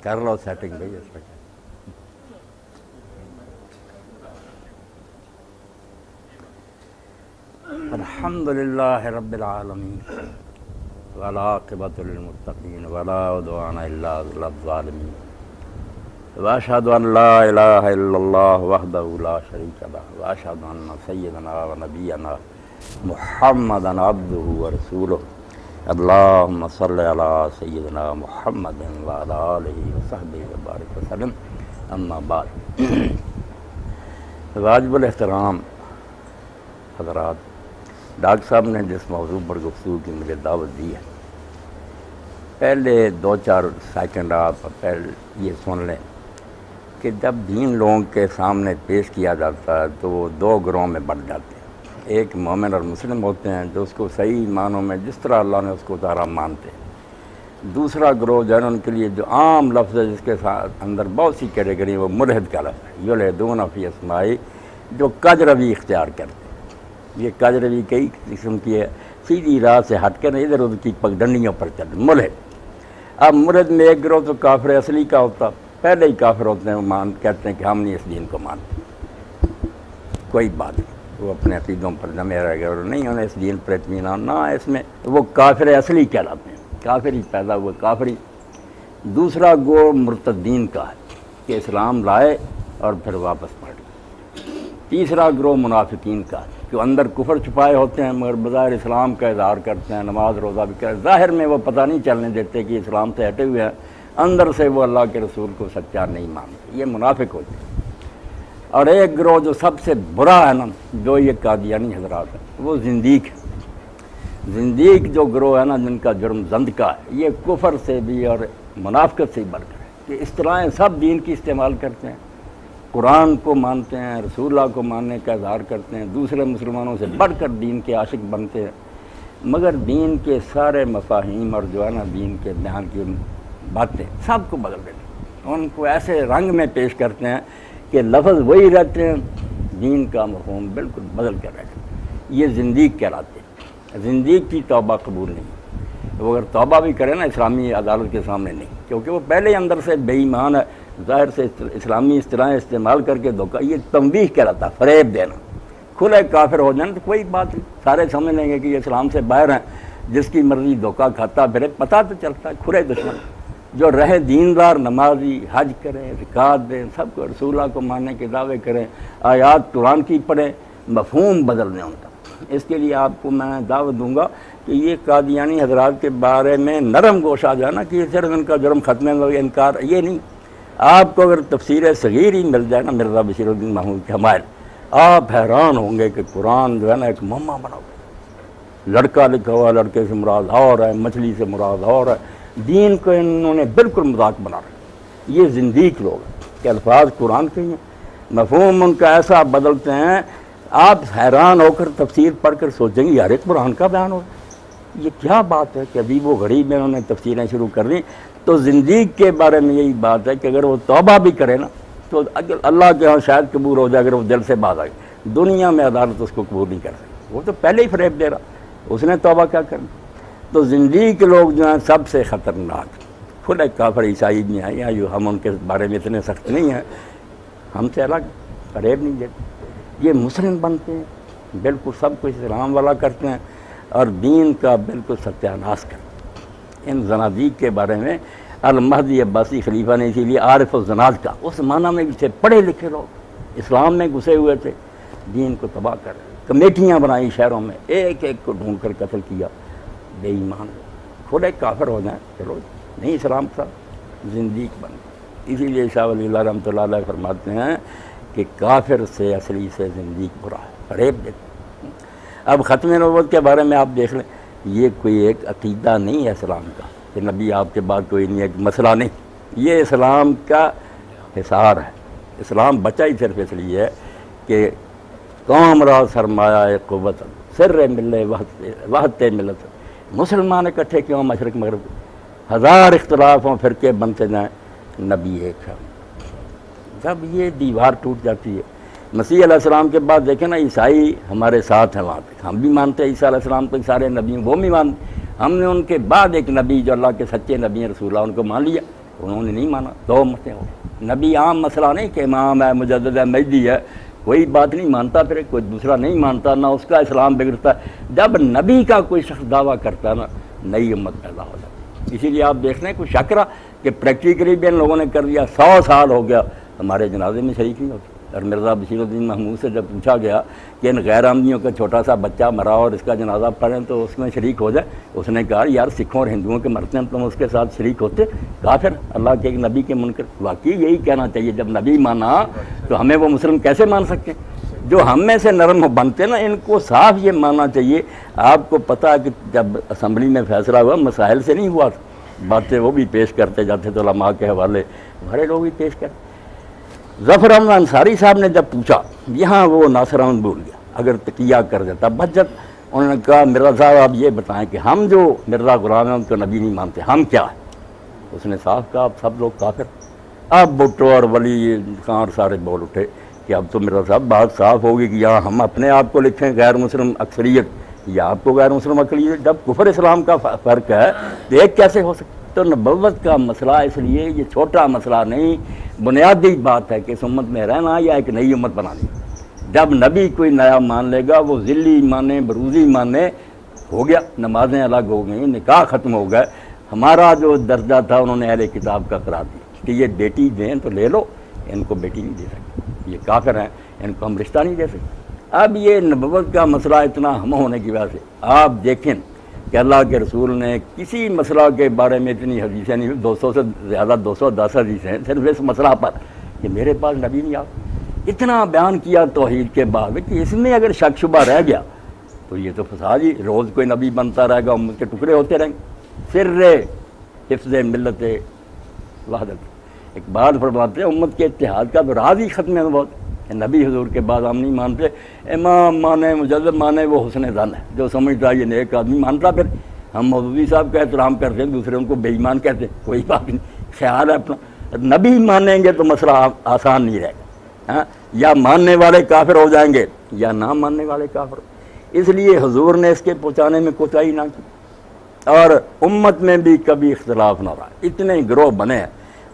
کر لو سیٹنگ بھائی اس میں. الحمد للہ رب العالمین والعاقبۃ للمتقین ولا عدوان الا علی الظالمین واشهد ان لا الہ الا اللہ وحدہ لا شریک لہ واشهد ان سیدنا و نبینا محمدا عبدہ ورسولہ اللہم صلی علی سیدنا محمد وعلی آلہ وصحبہ وبارک وسلم. اما بعد، واجب الاحترام حضرات، ڈاکٹر صاحب نے جس موضوع پر گفتگو کی مجھے دعوت دی ہے، پہلے 2-4 سیکنڈ آپ پہلے یہ سن لیں کہ جب دین لوگوں کے سامنے پیش کیا جاتا ہے تو وہ 2 گروہوں میں بٹ جاتے ہیں. ایک مومن اور مسلم ہوتے ہیں جو اس کو صحیح معنوں میں جس طرح اللہ نے اس کو اتارا مانتے ہیں. دوسرا گروہ جو ہے ان کے لیے جو عام لفظ ہے جس کے ساتھ اندر بہت سی کیٹیگری وہ ملحد کا لفظ ہے، یلحدون فی اسمائی، جو کج روی اختیار کرتے ہیں. یہ کج روی کئی قسم کی ہے، سیدھی راہ سے ہٹ کر ادھر ادھر کی پگڈنڈیوں پر چل ملحد. اب ملحد میں ایک گروہ تو کافر اصلی کا ہوتا، پہلے ہی کافر ہوتے ہیں، وہ کہتے ہیں کہ ہم نہیں اس دین کو مانتے. کوئی بات نہیں، وہ اپنے عقیدوں پر جمے رہ گئے اور نہیں انہیں اس دین پر اطمینان نہ اس میں، وہ کافر اصلی کہلاتے ہیں، کافر ہی پیدا ہوئے کافری. دوسرا گروہ مرتدین کا ہے کہ اسلام لائے اور پھر واپس پڑ گئے. تیسرا گروہ منافقین کا ہے جو اندر کفر چھپائے ہوتے ہیں مگر بظاہر اسلام کا اظہار کرتے ہیں، نماز روزہ بھی کرتے ہیں، ظاہر میں وہ پتہ نہیں چلنے دیتے کہ اسلام سے ہٹے ہوئے ہیں، اندر سے وہ اللہ کے رسول کو سچا نہیں مانتے. یہ منافق ہوتے ہیں. اور ایک گروہ جو سب سے برا ہے نا، جو یہ قادیانی حضرات ہیں، وہ زندیق ہے. زندیق جو گروہ ہے نا، جن کا جرم زند کا ہے، یہ کفر سے بھی اور منافقت سے ہی بڑھ کر ہے کہ اصطلاحیں سب دین کی استعمال کرتے ہیں، قرآن کو مانتے ہیں، رسول اللہ کو ماننے کا اظہار کرتے ہیں، دوسرے مسلمانوں سے بڑھ کر دین کے عاشق بنتے ہیں، مگر دین کے سارے مفاہیم اور جو ہے نا دین کے بیان کی باتیں سب کو بدل دیتے ہیں. ان کو ایسے رنگ میں پیش کرتے ہیں کہ لفظ وہی رہتے ہیں، دین کا مفہوم بالکل بدل کر رہتے ہیں. یہ زندیق کہلاتے ہیں. زندیق کی توبہ قبول نہیں. وہ اگر توبہ بھی کرے نا اسلامی عدالت کے سامنے نہیں، کیونکہ وہ پہلے ہی اندر سے بے ایمان ہے، ظاہر سے اسلامی اصطلاحیں استعمال کر کے دھوکہ، یہ تنبیہ کہلاتا ہے، فریب دینا. کھلے کافر ہو جائیں تو کوئی بات نہیں، سارے سمجھ لیں گے کہ یہ اسلام سے باہر ہیں، جس کی مرضی دھوکہ کھاتا پھرے، پتہ تو چلتا ہے کھلے دشمن. جو رہے دیندار، نمازی، حج کریں، زکوٰۃ دیں، سب کو رسول اللہ کو ماننے کے دعوے کریں، آیات قرآن کی پڑھیں، مفہوم بدل دیں ان کا. اس کے لیے آپ کو میں دعوت دوں گا کہ یہ قادیانی حضرات کے بارے میں نرم گوشہ جو ہے نا، کہ صرف ان کا جرم ختم ہے، انکار یہ نہیں. آپ کو اگر تفسیر صغیر ہی مل جائے نا مرزا بشیر الدین محمود کے حمائل، آپ حیران ہوں گے کہ قرآن جو ہے نا ایک مما بنا ہوا ہے. لڑکا لکھا ہوا، لڑکے سے مراد اور ہے، مچھلی سے مراد اور ہے. دین کو انہوں نے بالکل مذاق بنا رکھا. یہ زندیق لوگ ہیں کہ الفاظ قرآن کے ہیں، مفہوم ان کا ایسا بدلتے ہیں، آپ حیران ہو کر تفسیر پڑھ کر سوچیں گے یار قرآن کا بیان ہو، یہ کیا بات ہے کہ ابھی وہ غریب میں انہوں نے تفسیریں شروع کر دیں. تو زندیق کے بارے میں یہی بات ہے کہ اگر وہ توبہ بھی کرے نا تو اللہ کے ہاں شاید قبول ہو جائے، اگر وہ دل سے باز آئے. دنیا میں عدالت اس کو قبول نہیں کر سکتی، وہ تو پہلے ہی فریب دے رہا، اس نے توبہ کیا کرنا. تو زندیق لوگ جو ہیں سب سے خطرناک، کھلے کافر عیسائی بھی ہیں، یا جو ہم ان کے بارے میں اتنے سخت نہیں ہیں، ہم سے الگ فریب نہیں دیتے. یہ مسلم بنتے ہیں، بالکل سب کچھ اسلام والا کرتے ہیں اور دین کا بالکل ستیہ ناش کرتے ہیں. ان زنادیق کے بارے میں المہدی عباسی خلیفہ نے اسی لیے عارف الزناد کا، اس معنی میں بھی تھے پڑھے لکھے لوگ، اسلام میں گھسے ہوئے تھے، دین کو تباہ کر رہے. کمیٹیاں بنائی شہروں میں، ایک ایک کو ڈھونڈ کر قتل کیا. بے ایمان کھلے کافر ہو جائیں چلو نہیں، اسلام کا زندیق بن. اسی لیے شاہ ولی اللہ رحمۃ اللہ علیہ فرماتے ہیں کہ کافر سے اصلی سے زندیق برا ہے، فریب دیتے. اب ختم نبوت کے بارے میں آپ دیکھ لیں، یہ کوئی ایک عقیدہ نہیں ہے اسلام کا کہ نبی آپ کے بعد کوئی نہیں، ایک مسئلہ نہیں. یہ اسلام کا حصار ہے. اسلام بچا ہی صرف اس لیے ہے کہ قوم را سرمایہ قوت سر ملے وحدت ملت. مسلمان اکٹھے کیوں مشرق مغرب، ہزار اختلاف ہوں فرقے بنتے جائیں، نبی ایک ہے. جب یہ دیوار ٹوٹ جاتی ہے، مسیح علیہ السلام کے بعد دیکھیں نا عیسائی ہمارے ساتھ ہیں وہاں پہ، ہم بھی مانتے ہیں عیسیٰ علیہ السلام کو، سارے نبی وہ بھی مانتے، ہم نے ان کے بعد ایک نبی جو اللہ کے سچے نبی ہیں رسول اللہ ان کو مان لیا، انہوں نے نہیں مانا، دو مسئلے ہو گئے۔ نبی عام مسئلہ نہیں کہ امام ہے، مجدد ہے، مہدی ہے، کوئی بات نہیں مانتا، پھر کوئی دوسرا نہیں مانتا، نہ اس کا اسلام بگڑتا ہے۔ جب نبی کا کوئی شخص دعویٰ کرتا ہے نا، نئی امت پیدا ہو جاتی ہے۔ اسی لیے آپ دیکھ رہے ہیں کوئی شک رہا کہ پریکٹیکلی بھی ان لوگوں نے کر دیا، 100 سال ہو گیا ہمارے جنازے میں شریک نہیں ہوتے۔ اور مرزا بشیر الدین محمود سے جب پوچھا گیا کہ ان غیر احمدیوں کا چھوٹا سا بچہ مرا اور اس کا جنازہ پڑھیں تو اس میں شریک ہو جائے، اس نے کہا یار سکھوں اور ہندوؤں کے مرتے ہیں تم اس کے ساتھ شریک ہوتے؟ کافر، اللہ کے ایک نبی کے منکر۔ واقعی یہی کہنا چاہیے، جب نبی مانا تو ہمیں وہ مسلم کیسے مان سکتے ہیں؟ جو ہم میں سے نرم بنتے نا، ان کو صاف یہ ماننا چاہیے۔ آپ کو پتہ ہے کہ جب اسمبلی میں فیصلہ ہوا مسائل سے نہیں ہوا تھا، باتیں وہ بھی پیش کرتے جاتے تو علماء کے حوالے ہمارے لوگ بھی پیش کرتے۔ ظفر احمد انصاری صاحب نے جب پوچھا، یہاں وہ ناصر احمد بھول گیا، اگر تقیہ کر دیتا بچت، انہوں نے کہا مرزا صاحب آپ یہ بتائیں کہ ہم جو مرزا غلام ہیں ان کو نبی نہیں مانتے، ہم کیا ہیں؟ اس نے صاف کہا آپ سب لوگ کافر۔ اب بھٹو اور ولی خان اور سارے بول اٹھے کہ اب تو مرزا صاحب بات صاف ہوگی کہ یہاں ہم اپنے آپ کو لکھیں غیر مسلم اکثریت یا آپ کو غیر مسلم اقلیت، جب کفر اسلام کا فرق ہے تو ایک کیسے ہو سکتا؟ تو نبوت کا مسئلہ اس لیے یہ چھوٹا مسئلہ نہیں، بنیادی بات ہے کہ اس امت میں رہنا یا ایک نئی امت بنانی۔ جب نبی کوئی نیا مان لے گا، وہ ذلی مانے بروزی مانے، ہو گیا، نمازیں الگ ہو گئیں، نکاح ختم ہو گئے۔ ہمارا جو درجہ تھا انہوں نے اہل کتاب کا قرار دیا کہ یہ بیٹی دیں تو لے لو، ان کو بیٹی نہیں دے سکتے، یہ کافر ہیں، ان کو ہم رشتہ نہیں دے سکتے۔ اب یہ نبوت کا مسئلہ اتنا ہم ہونے کی وجہ سے آپ دیکھیں کہ اللہ کے رسول نے کسی مسئلہ کے بارے میں اتنی حدیثیں نہیں، 200 سے زیادہ 210 حدیثیں صرف اس مسئلہ پر کہ میرے پاس نبی نہیں آتا، اتنا بیان کیا توحید کے بعد کہ اس میں اگر شک شبہ رہ گیا تو یہ تو فساد ہی، روز کوئی نبی بنتا رہے گا، امت کے ٹکڑے ہوتے رہیں گے۔ سر حفظ ملت وحدت، اقبال فرماتے ہیں امت کے اتحاد کا تو راز ہی ختم ہے بہت، نبی حضور کے بعد ہم نہیں مانتے، امام مانے مجدد مانے وہ حسن ظن ہے، جو سمجھتا یہ نیک آدمی مانتا، پھر ہم مولوی صاحب کا احترام کرتے ہیں، دوسرے ان کو بے ایمان کہتے ہیں، کوئی بات نہیں، خیال ہے اپنا۔ نبی مانیں گے تو مسئلہ آسان نہیں رہے گا، ہاں، یا ماننے والے کافر ہو جائیں گے یا نہ ماننے والے کافر۔ اس لیے حضور نے اس کے پہنچانے میں کوتاہی نہ کی، اور امت میں بھی کبھی اختلاف نہ رہا، اتنے گروہ بنے ہیں،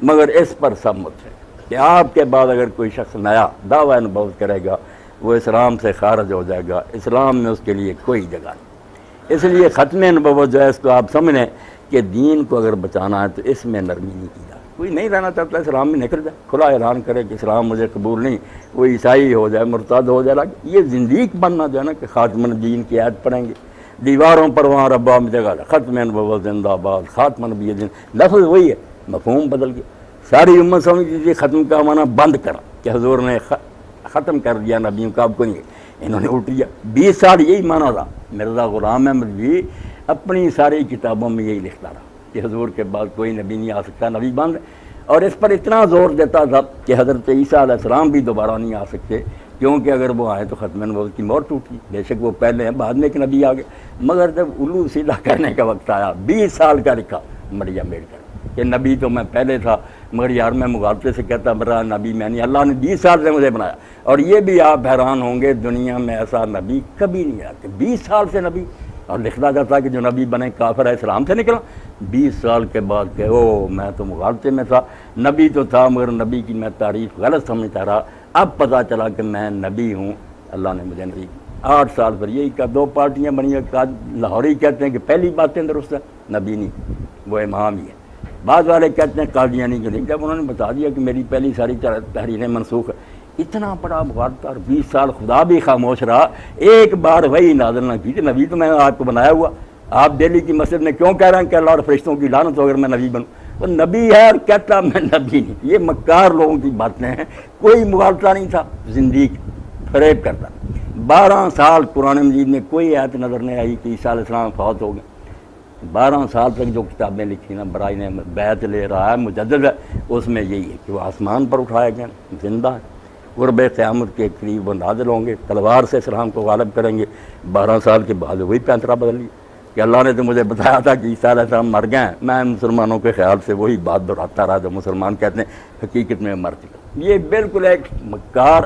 مگر اس پر سب متفق کہ آپ کے بعد اگر کوئی شخص نیا دعویٰ نبوت کرے گا وہ اسلام سے خارج ہو جائے گا، اسلام میں اس کے لیے کوئی جگہ نہیں۔ اس لیے ختم نبوت جو ہے اس کو آپ سمجھیں کہ دین کو اگر بچانا ہے تو اس میں نرمی نہیں کی جائے۔ کوئی نہیں رہنا چاہتا اسلام میں نکل جائے، کھلا اعلان کرے کہ اسلام مجھے قبول نہیں، وہ عیسائی ہو جائے، مرتد ہو جائے، یہ زندیق بننا جو ہے نا کہ خاتم النبیین کی آیت پڑھیں گے، دیواروں پر وہاں ربا میں جگہ ختم نبوت زندہ باد، خاتم النبی دین، لفظ وہی ہے، مفہوم بدل گیا۔ ساری امت سمجھتی تھی ختم کا معنی بند کرا کہ حضور نے ختم کر دیا نبیوں کا، اب کو نہیں، انہوں نے الٹ دیا۔ 20 سال یہی معنی رہا۔ مرزا غلام احمد بھی اپنی ساری کتابوں میں یہی لکھتا رہا کہ حضور کے بعد کوئی نبی نہیں آ سکتا، نبی بند، اور اس پر اتنا زور دیتا تھا کہ حضرت عیسیٰ علیہ السلام بھی دوبارہ نہیں آ سکتے، کیونکہ اگر وہ آئے تو ختم نبوت کی مور ٹوٹی۔ بے شک وہ پہلے ہیں، بعد میں ایک نبی آ گئے، مگر جب الو سیدھا کرنے کا وقت آیا، 20 سال کا لکھا مریم بیٹھ کہ نبی تو میں پہلے تھا، مگر یار میں مغالطے سے کہتا میرا نبی میں نہیں، اللہ نے 20 سال سے مجھے بنایا۔ اور یہ بھی آپ حیران ہوں گے دنیا میں ایسا نبی کبھی نہیں آیا کہ 20 سال سے نبی، اور لکھنا جاتا کہ جو نبی بنے کافر ہے، اسلام سے نکلا۔ 20 سال کے بعد کہ او میں تو مغالطے میں تھا، نبی تو تھا مگر نبی کی میں تعریف غلط سمجھتا رہا، اب پتہ چلا کہ میں نبی ہوں، اللہ نے مجھے نبی۔ 8 سال پر یہی کا 2 پارٹیاں بنی ہیں، لاہوری کہتے ہیں کہ پہلی باتیں درست ہے، نبی نہیں، وہ امام ہی ہے۔ بعض والے کہتے ہیں قادیانی کے نہیں، جب انہوں نے بتا دیا کہ میری پہلی ساری تحریریں منسوخ ہے، اتنا بڑا مغالطہ، اور 20 سال خدا بھی خاموش رہا، ایک بار وہی نازل نہ کی کہ نبی تو میں نے آپ کو بنایا ہوا، آپ دہلی کی مسجد میں کیوں کہہ رہے ہیں کہ اللہ اور فرشتوں کی لعنت ہو اگر میں نبی بنوں؟ وہ نبی ہے اور کہتا میں نبی نہیں۔ یہ مکار لوگوں کی باتیں ہیں، کوئی مغالطہ نہیں تھا، زندیق فریب کرتا۔ 12 سال قرآن مجید میں کوئی آیت نظر نہیں آئی کہ عیسیٰ علیہ السلام فوت ہو گئے۔ 12 سال تک جو کتابیں لکھی نا، برائی نے بیعت لے رہا ہے، مجدد ہے، اس میں یہی ہے کہ وہ آسمان پر اٹھایا گیا، زندہ ہے، قرب قیامت کے قریب وہ نازل ہوں گے، تلوار سے اسلام کو غالب کریں گے۔ 12 سال کے بعد وہی پینترا بدل لیا کہ اللہ نے تو مجھے بتایا تھا کہ عیسیٰ علیہ السلام مر گئے ہیں، میں مسلمانوں کے خیال سے وہی بات دہراتا رہا جو مسلمان کہتے ہیں، حقیقت میں مر چکا۔ یہ بالکل ایک مکار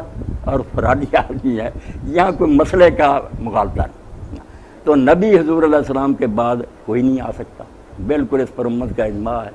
اور فرادی آدمی ہے، یہاں کوئی مسئلے کا مغالطہ نہیں۔ تو نبی حضور علیہ السلام کے بعد کوئی نہیں آ سکتا، بالکل اس پر امت کا اجماع ہے۔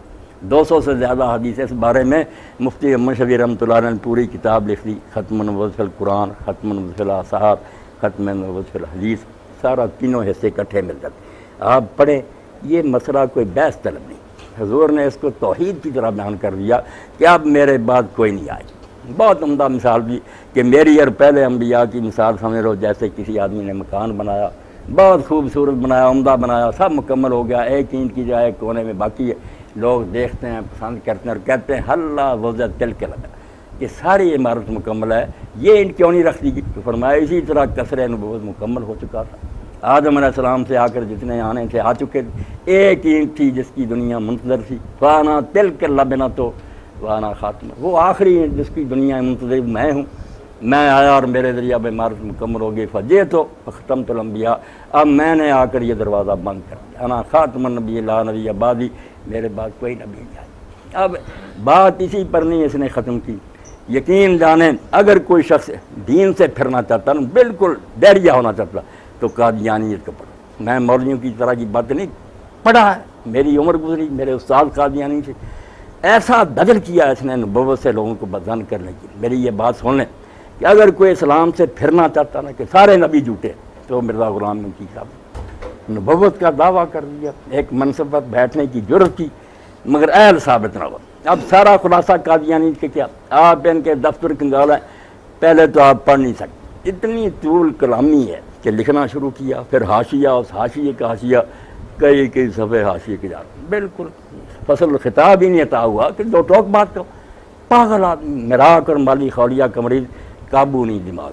200 سے زیادہ حدیث اس بارے میں مفتی محمد شفیع رحمۃ اللہ علیہ نے پوری کتاب لکھ دی، ختم النبوت فی القرآن، ختم النبوت فی الاثار، ختم النبوت فی الحدیث، سارا تینوں حصے اکٹھے مل جاتے آپ پڑھیں۔ یہ مسئلہ کوئی بحث طلب نہیں، حضور نے اس کو توحید کی طرح بیان کر دیا کہ اب میرے بعد کوئی نہیں آئے۔ بہت عمدہ مثال بھی کہ میری اور پہلے انبیاء کی مثال سمجھ لو جیسے کسی آدمی نے مکان بنایا، بہت خوبصورت بنایا، عمدہ بنایا، سب مکمل ہو گیا، ایک اینٹ کی جائے کونے میں باقی ہے، لوگ دیکھتے ہیں، پسند کرتے ہیں اور کہتے ہیں اللہ وضع تل کے لگا کہ ساری عمارت مکمل ہے، یہ اینٹ کیوں نہیں رکھ دی گئی؟ تو فرمایا اسی طرح قصر نبوت مکمل ہو چکا تھا، آدم علیہ السلام سے آ کر جتنے آنے تھے آ چکے تھے، ایک اینٹ تھی جس کی دنیا منتظر تھی، فانا تل کے لبنا تو وانا خاتمہ، وہ آخری اینٹ جس کی دنیا منتظر میں ہوں، میں آیا اور میرے ذریعہ اب عمارت مکمل ہو گئی، فجے تو ختمت الانبیاء، اب میں نے آ کر یہ دروازہ بند کر دیا، انا خاتم النبی لا نبی بعدی، میرے بعد کوئی نبی نہیں آئے۔ اب بات اسی پر نہیں اس نے ختم کی، یقین جانیں اگر کوئی شخص دین سے پھرنا چاہتا نا، بالکل ڈیریا ہونا چاہتا تو قادیانیت کو پڑھو۔ میں مولویوں کی طرح کی بات نہیں پڑھا ہے، میری عمر گزری، میرے استاد قادیانی سے ایسا بدل کیا اس نے نبوت سے لوگوں کو بدزن کرنے کی۔ میری یہ بات سن لیں کہ اگر کوئی اسلام سے پھرنا چاہتا نا کہ سارے نبی جھوٹے، تو مرزا غلام کی صاحب نبوت کا دعویٰ کر دیا، ایک منصب پر بیٹھنے کی جرت کی، مگر اہل ثابت نہ ہوا۔ اب سارا خلاصہ قادیانی کے کیا، آپ ان کے دفتر کنگال ہیں، پہلے تو آپ پڑھ نہیں سکتے، اتنی طول کلامی ہے کہ لکھنا شروع کیا، پھر حاشیہ، اس حاشیے کا حاشیہ، کئی صفحے حاشیے کے جاتے، بالکل فصل خطاب ہی نہیں عطا ہوا کہ دو ٹوک بات کرو۔ پاگل آدمی، مراک اور مالی خولیہ کا مریض، قابو نہیں دماغ۔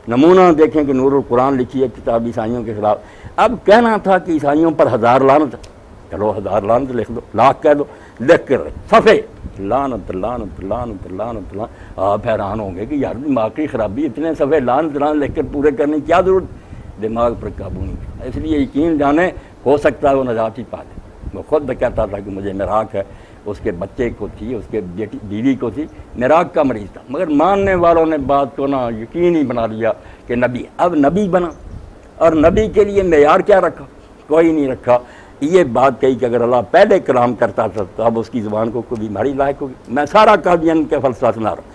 نمونہ دیکھیں کہ نور القرآن لکھی ہے کتاب عیسائیوں کے خلاف، اب کہنا تھا کہ عیسائیوں پر 1000 لعنت، چلو 1000 لعنت لکھ دو، لاکھ کہہ دو، لکھ کر صفحے لعنت لعنت لعنت لعنت لعنت۔ آپ حیران ہوں گے کہ یار دماغ کی خرابی، اتنے صفحے لعنت لعنت لکھ کر پورے کرنے کی کیا ضرورت؟ دماغ پر قابو نہیں، اس لیے یقین جانیں ہو سکتا ہے وہ نجات ہی پا لے۔ وہ خود کہتا تھا کہ مجھے مراک ہے، اس کے بچے کو تھی، اس کے بیوی کو تھی، مراک کا مریض تھا، مگر ماننے والوں نے بات کو نا یقینی بنا لیا کہ نبی، اب نبی بنا، اور نبی کے لیے معیار کیا رکھا؟ کوئی نہیں رکھا۔ یہ بات کہی کہ اگر اللہ پہلے کلام کرتا تھا تو اب اس کی زبان کو کوئی بیماری لاحق ہوگی۔ میں سارا قادیان کے فلسفہ سنا رہا ہوں،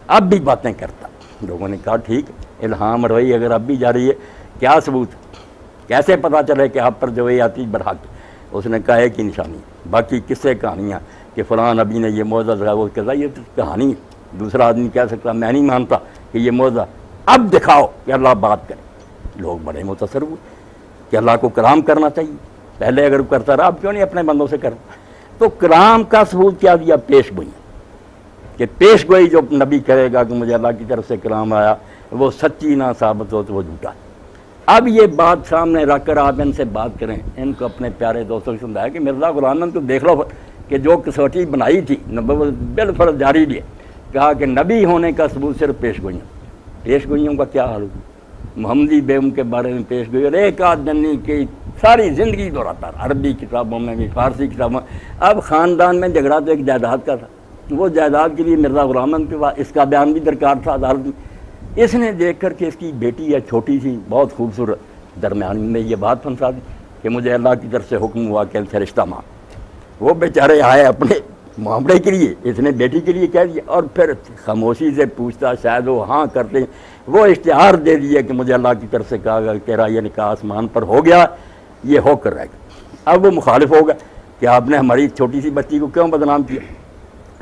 اب بھی باتیں کرتا۔ لوگوں نے کہا ٹھیک، الہام روئی اگر اب بھی جاری ہے، کیا ثبوت، کیسے پتہ چلے کہ آپ پر جو یہ آتی برحق؟ اس نے کہا ایک ہی نشانی، باقی قصے کہانیاں کہ فلاں نبی نے یہ معجزہ دکھایا، وہ کہتا یہ تو کہانی ہے، دوسرا آدمی کہہ سکتا میں نہیں مانتا کہ یہ معجزہ، اب دکھاؤ کہ اللہ بات کرے۔ لوگ بڑے متاثر ہوئے کہ اللہ کو کلام کرنا چاہیے، پہلے اگر کرتا رہا اب کیوں نہیں اپنے بندوں سے کرتا؟ تو کلام کا ثبوت کیا دیا؟ پیش گوئی، کہ پیش گوئی جو نبی کرے گا کہ مجھے اللہ کی طرف سے کلام آیا، وہ سچی نہ ثابت ہو تو وہ جھوٹا۔ اب یہ بات سامنے رکھ کر آپ ان سے بات کریں، ان کو اپنے پیارے دوستوں سے سمجھایا کہ مرزا غلام تو دیکھ لو کہ جو کسوٹی بنائی تھی نبوت بالفرض جاری بھی ہے، کہا کہ نبی ہونے کا ثبوت صرف پیش گوئیاں۔ پیش گوئیوں کا کیا حال ہو؟ محمدی بیگم کے بارے میں پیش گوئی، اور ایک آدھ جنی کی ساری زندگی دہراتا رہا، عربی کتابوں میں بھی، فارسی کتابوں میں۔ اب خاندان میں جھگڑا تو ایک جائیداد کا تھا، وہ جائیداد کے لیے مرزا غلام کے پاس اس کا بیان بھی درکار تھا عدالت میں۔ اس نے دیکھ کر کہ اس کی بیٹی ہے چھوٹی سی بہت خوبصورت، درمیان میں یہ بات پھنسا دی کہ مجھے اللہ کی طرف سے حکم ہوا کہ ان سے رشتہ مانگ۔ وہ بیچارے آئے اپنے معاملے کے لیے، اس نے بیٹی کے لیے کہہ دیا، اور پھر خاموشی سے پوچھتا، شاید وہ ہاں کرتے، وہ اشتہار دے دیا کہ مجھے اللہ کی طرف سے کہا گیا کہ تیرا یہ نکاح آسمان پر ہو گیا، یہ ہو کر رہے گا۔ اب وہ مخالف ہو گیا کہ آپ نے ہماری چھوٹی سی بچی کو کیوں بدنام کیا؟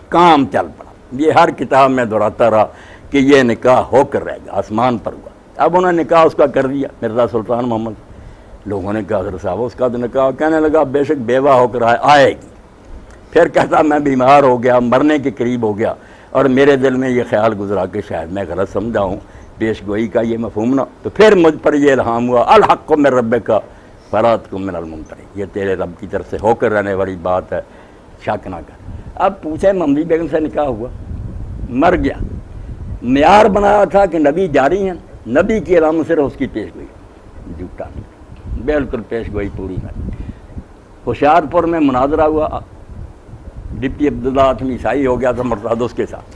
کام چل پڑا، یہ ہر کتاب میں دہراتا رہا کہ یہ نکاح ہو کر رہے گا، آسمان پر ہوا۔ اب انہوں نے نکاح اس کا کر دیا مرزا سلطان محمد۔ لوگوں نے کہا حضرت صاحب اس کا تو نکاح، کہنے لگا بے شک بیوہ ہو کر آئے گی۔ پھر کہتا میں بیمار ہو گیا، مرنے کے قریب ہو گیا، اور میرے دل میں یہ خیال گزرا کہ شاید میں غلط سمجھا ہوں پیش گوئی کا یہ مفہوم نہ، تو پھر مجھ پر یہ الہام ہوا الحق من ربک فراتکم من الممتری، یہ تیرے رب کی طرف سے ہو کر رہنے والی بات ہے، شک نہ کر۔ اب پوچھے محمدی بیگم سے نکاح ہوا، مر گیا، معیار بنایا تھا کہ نبی جاری ہیں، نبی کی علامت صرف اس کی پیش گوئی، جھوٹا بالکل پیش گوئی پوری نہ۔ ہوشیار پور میں مناظرہ ہوا، ڈپٹی عبداللہ عیسائی ہو گیا تھا مرتاد اس کے ساتھ،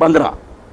15,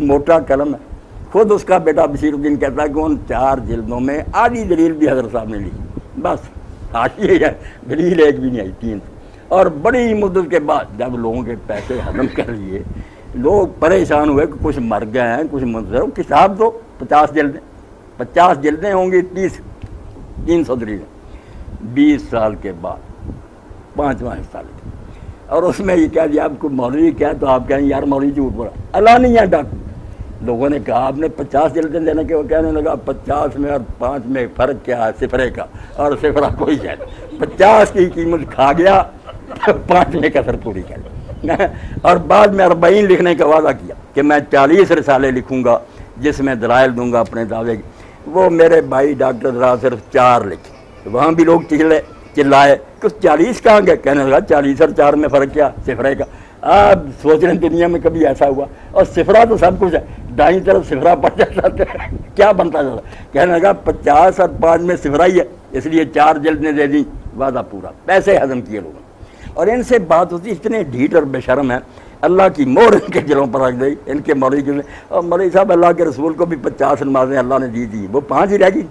موٹا قلم ہے. خود اس کا بیٹا بشیر الدین کہتا ہے کہ ان 4 جلدوں میں آدھی دلیل بھی حضرت صاحب نے لکھی, بس حاشیے ہے, دلیل ایک بھی نہیں آئی, 3. اور بڑی مدت کے بعد جب لوگوں کے پیسے ہضم کر لیے, لوگ پریشان ہوئے کہ کچھ مر گئے ہیں, کچھ منظر کتاب دو, 50 جلدیں, 50 جلدیں ہوں گی, 300 دلیلیں. 20 سال کے بعد 5واں حصہ لکھا, اور اس میں یہ کہہ دیا آپ کو مولوی کیا, تو آپ کہیں یار مولوی جھوٹ بولا, اللہ نہیں ہے ڈاکو. لوگوں نے کہا آپ نے 50 جلدیں دینے کے, وہ کہنے لگا 50 میں اور 5 میں فرق کیا ہے, صفرے کا, اور صفرہ کوئی ہے, 50 کی قیمت کھا گیا, 5 میں کسر پوری کر. اور بعد میں 40 لکھنے کا وعدہ کیا کہ میں 40 رسالے لکھوں گا جس میں دلائل دوں گا اپنے دعوے کی. وہ میرے بھائی ڈاکٹر ذرا صرف 4 لکھے, وہاں بھی لوگ چلائے کہ 40 کہاں گئے, کہنے لگا 40 اور 4 میں فرق کیا, صفرے کا. آپ سوچ رہے ہیں دنیا میں کبھی ایسا ہوا, اور صفرہ تو سب کچھ ہے, دائیں طرف صفرہ پڑ جاتا کیا بنتا جاتا. کہنے لگا 50 اور 5 میں صفرہ ہی ہے, اس لیے 4 جلدیں دے دیں, وعدہ پورا, پیسے ہضم کیے لوگوں نے. اور ان سے بات ہوتی, اتنے ڈھیٹ اور بے شرم ہیں, اللہ کی مور ان کے دلوں پر رکھ گئی. ان کے مولوی کے, اور مولوی صاحب اللہ کے رسول کو بھی 50 نمازیں اللہ نے دی تھی, وہ 5 ہی رہ گئی,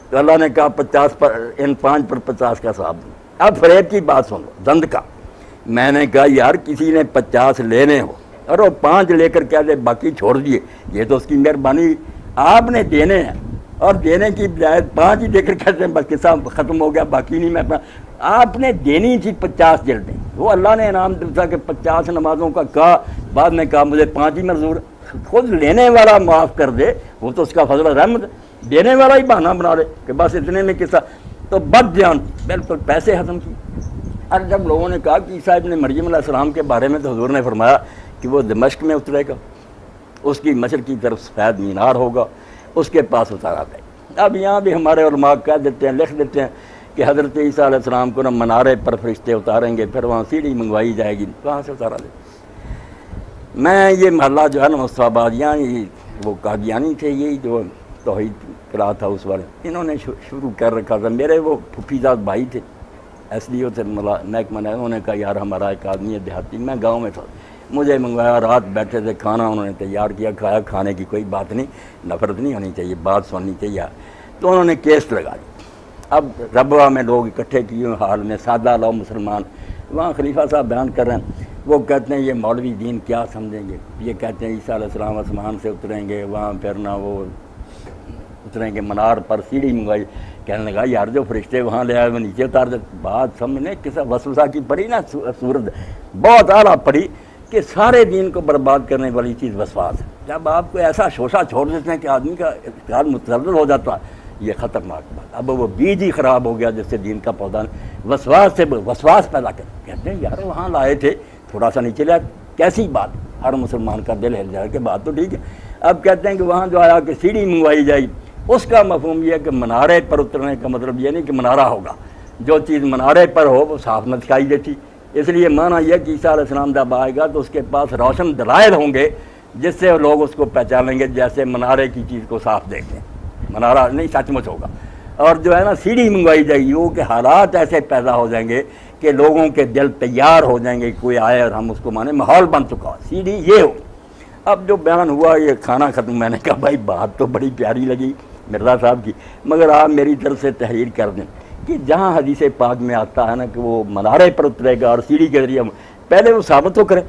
تو اللہ نے کہا 50 پر, ان 5 پر 50 کا ثواب دوں. اب فریب کی بات سن لو, زند کا. میں نے کہا یار کسی نے 50 لینے ہو اور وہ 5 لے کر کہہ دے باقی چھوڑ دیے, یہ تو اس کی مہربانی, آپ نے دینے ہیں, اور دینے کی بجائے 5 ہی دے کر کہتے ہیں بس قصہ ختم ہو گیا, باقی نہیں. میں آپ نے دینی تھی 50 جلدیں, وہ اللہ نے انعام دیا کہ 50 نمازوں کا کہا, بعد میں کہا مجھے 5 ہی منظور. خود لینے والا معاف کر دے, وہ تو اس کا فضل رحمت, دینے والا ہی بہانہ بنا دے کہ بس اتنے میں قصہ. تو بد جان بالکل پیسے ہضم کی. اور جب لوگوں نے کہا کہ عیسیٰ ابن مریم علیہ السلام کے بارے میں, تو حضور نے فرمایا کہ وہ دمشق میں اترے گا, اس کی مشرق کی طرف سفید مینار ہوگا, اس کے پاس اتارا جائے. اب یہاں بھی ہمارے علماء کہہ دیتے ہیں, لکھ دیتے ہیں کہ حضرت عیسیٰ علیہ السلام کو نہ منارے پر فرشتے اتاریں گے, پھر وہاں سیڑھی منگوائی جائے گی, وہاں سے اتارا دے. میں یہ محلہ جو ہے نا مصطفیٰ آبادیاں, وہ قادیانی تھے, یہی جو توحید کرا تھا اس والے, انہوں نے شروع کر رکھا تھا. میرے وہ پھوپھیزاد بھائی تھے, ایس ڈی او تھے محکمہ نے, انہوں نے کہا یار ہمارا ایک آدمی ہے دیہاتی, میں گاؤں میں تھا, مجھے منگوایا, رات بیٹھے تھے, کھانا انہوں نے تیار کیا, کھایا. کھانے کی کوئی بات نہیں, نفرت نہیں ہونی چاہیے, بات سننی چاہیے. تو انہوں نے کیس لگا دی. اب ربوہ میں لوگ اکٹھے کیے حال میں, سادہ لو مسلمان, وہاں خلیفہ صاحب بیان کر رہے ہیں. وہ کہتے ہیں یہ مولوی دین کیا سمجھیں گے, یہ کہتے ہیں عیسیٰ علیہ السلام آسمان سے اتریں گے, وہاں پھر نہ وہ اتریں گے منار پر, سیڑھی منگوائی. کہنے لگا یار جو فرشتے وہاں لے آئے وہ نیچے اتار دے. بات سمجھنے کس وسوسہ کی پڑھی نا صورت, بہت اعلیٰ پڑھی کہ سارے دین کو برباد کرنے والی چیز وسواس ہے. جب آپ کو ایسا شوشہ چھوڑ دیتے ہیں کہ آدمی کا اختیار متزلزل ہو جاتا ہے, یہ خطرناک بات. اب وہ بیج ہی خراب ہو گیا جس سے دین کا پودا وسواس سے وسواس پیدا کر. کہتے ہیں یار وہاں لائے تھے, تھوڑا سا نیچے لیا, کیسی بات, ہر مسلمان کا دل ہل جائے کہ بات تو ٹھیک ہے. اب کہتے ہیں کہ وہاں جو آیا کہ سیڑھی منگوائی جائے, اس کا مفہوم یہ ہے کہ منارے پر اترنے کا مطلب یہ نہیں کہ منارہ ہوگا, جو چیز منارے پر ہو وہ صاف نہ دکھائی دیتی. اس لیے معنی یہ کہ عیسیٰ علیہ السلام جب آئے گا تو اس کے پاس روشن دلائل ہوں گے جس سے لوگ اس کو پہچانیں گے, جیسے منارے کی چیز کو صاف دیکھیں. منارہ نہیں سچ مچ ہوگا. اور جو ہے نا سیڑھی منگوائی جائے گی, وہ کہ حالات ایسے پیدا ہو جائیں گے کہ لوگوں کے دل تیار ہو جائیں گے, کوئی آئے اور ہم اس کو مانیں, ماحول بن چکا, سیڑھی یہ ہو. اب جو بیان ہوا یہ کھانا ختم, میں نے کہا بھائی بات تو بڑی پیاری لگی مرزا صاحب کی, مگر آپ میری طرف سے تحریر کر دیں کہ جہاں حدیث پاک میں آتا ہے نا کہ وہ منارے پر اترے گا اور سیڑھی کے ذریعے, پہلے وہ ثابت تو کریں.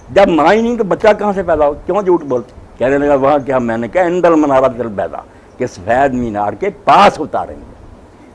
جب ماں ہی نہیں تو بچہ کہاں سے پیدا ہو, کیوں جھوٹ بولتے. کہنے لگا وہاں کیا, میں نے کہا اندل منارہ تل پیدا, کہ سفید مینار کے پاس اتاریں گے,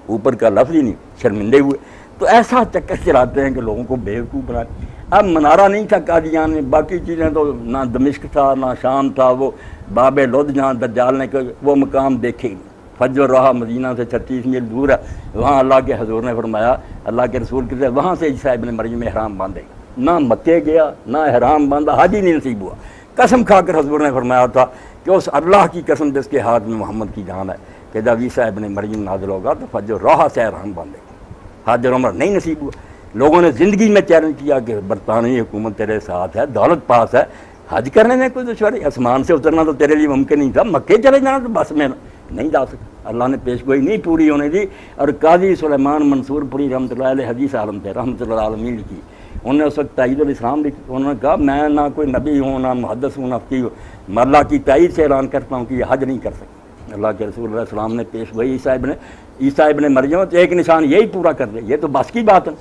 اوپر کا لفظ ہی نہیں, شرمندے ہوئے. تو ایسا چکر چلاتے ہیں کہ لوگوں کو بیوقوف بنائے. اب منارہ نہیں تھا قادیان میں, باقی چیزیں تو نہ دمشق تھا نہ شام تھا, وہ باب لد جہاں دجال نے وہ مقام دیکھے ہی. فجر رہا مدینہ سے 36 میل دور ہے, وہاں اللہ کے حضور نے فرمایا, اللہ کے رسول کے وہاں سے عیسیٰ ابن مریم احرام باندھے گا. نہ مکے گیا نہ احرام باندھا, حج ہی نہیں نصیب ہوا. قسم کھا کر حضور نے فرمایا تھا کہ اس اللہ کی قسم جس کے ہاتھ میں محمد کی جان ہے کہ جب عیسیٰ ابن مریم نازل ہوگا تو فجر رہا سے احرام باندھے گا. حج اور عمرہ نہیں نصیب ہوا. لوگوں نے زندگی میں چیلنج کیا کہ برطانوی حکومت تیرے ساتھ ہے, دولت پاس ہے, حج کرنے میں کوئی دشواری, آسمان سے اترنا تو تیرے لیے ممکن نہیں تھا, مکے چلے جانا تو بس میں نہیں جا سکتا. اللہ نے پیشگوئی نہیں پوری ہونے دی. اور قاضی سلیمان منصور پوری رحمۃ اللہ علیہ حدیث عالم تھے, رحمۃ اللہ عالمین کی, انہوں نے اس وقت تائید الاسلام لکھی، انہوں نے کہا میں نہ کوئی نبی ہوں، نہ محدث ہوں، نہ فقیہ ہوں، میں اللہ کی تائید سے اعلان کرتا ہوں کہ یہ حج نہیں کر سکتے۔ اللہ کے رسول علیہ السلام نے پیش گوئی عیسیٰ ابن مریم تو ایک نشان یہی پورا کر دے، یہ تو بس کی بات ہے۔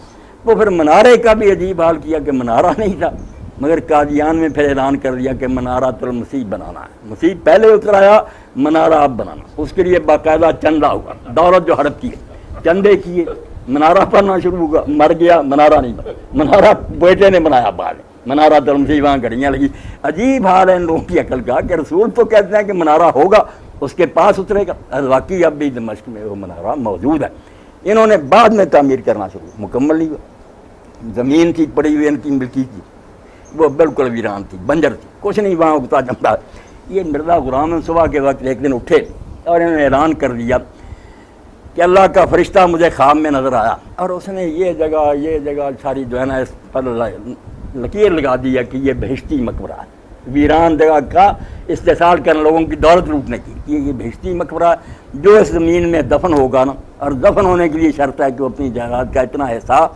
تو پھر منارے کا بھی عجیب حال کیا کہ منارہ نہیں تھا، مگر قادیان میں پھر اعلان کر دیا کہ منارۃ المسیح بنانا ہے، مسیح پہلے اتر آیا، منارہ اب بنانا، اس کے لیے باقاعدہ چندہ ہوا، دولت جو ہڑپ کی چندے کیے، منارہ بننا شروع ہوا، مر گیا منارہ نہیں بنا، منارہ بیٹے نے بنایا بعد، منارۃ المسیح وہاں گھڑیاں لگی۔ عجیب حال ہے ان لوگوں کی عقل کا کہ رسول تو کہتے ہیں کہ منارہ ہوگا، اس کے پاس اترے گا، واقعی اب بھی دمشق میں وہ منارہ موجود ہے۔ انہوں نے بعد میں تعمیر کرنا شروع، مکمل نہیں ہوا، زمین تھی پڑی ہوئی ان کی ملکی کی، وہ بالکل ویران تھی، بنجر تھی، کچھ نہیں وہاں اگتا جمتا۔ یہ مرزا غلام صبح کے وقت ایک دن اٹھے اور انہوں نے اعلان کر دیا کہ اللہ کا فرشتہ مجھے خواب میں نظر آیا، اور اس نے یہ جگہ ساری جو ہے نا اس پر لکیر لگا دیا کہ یہ بہشتی مقبرہ ہے، ویران جگہ کا استحصال کرنے لوگوں کی دولت لوٹنے کی، یہ بہشتی مقبرہ ہے، جو اس زمین میں دفن ہوگا نا، اور دفن ہونے کے لیے شرط ہے کہ وہ اپنی جائیداد کا اتنا حصہ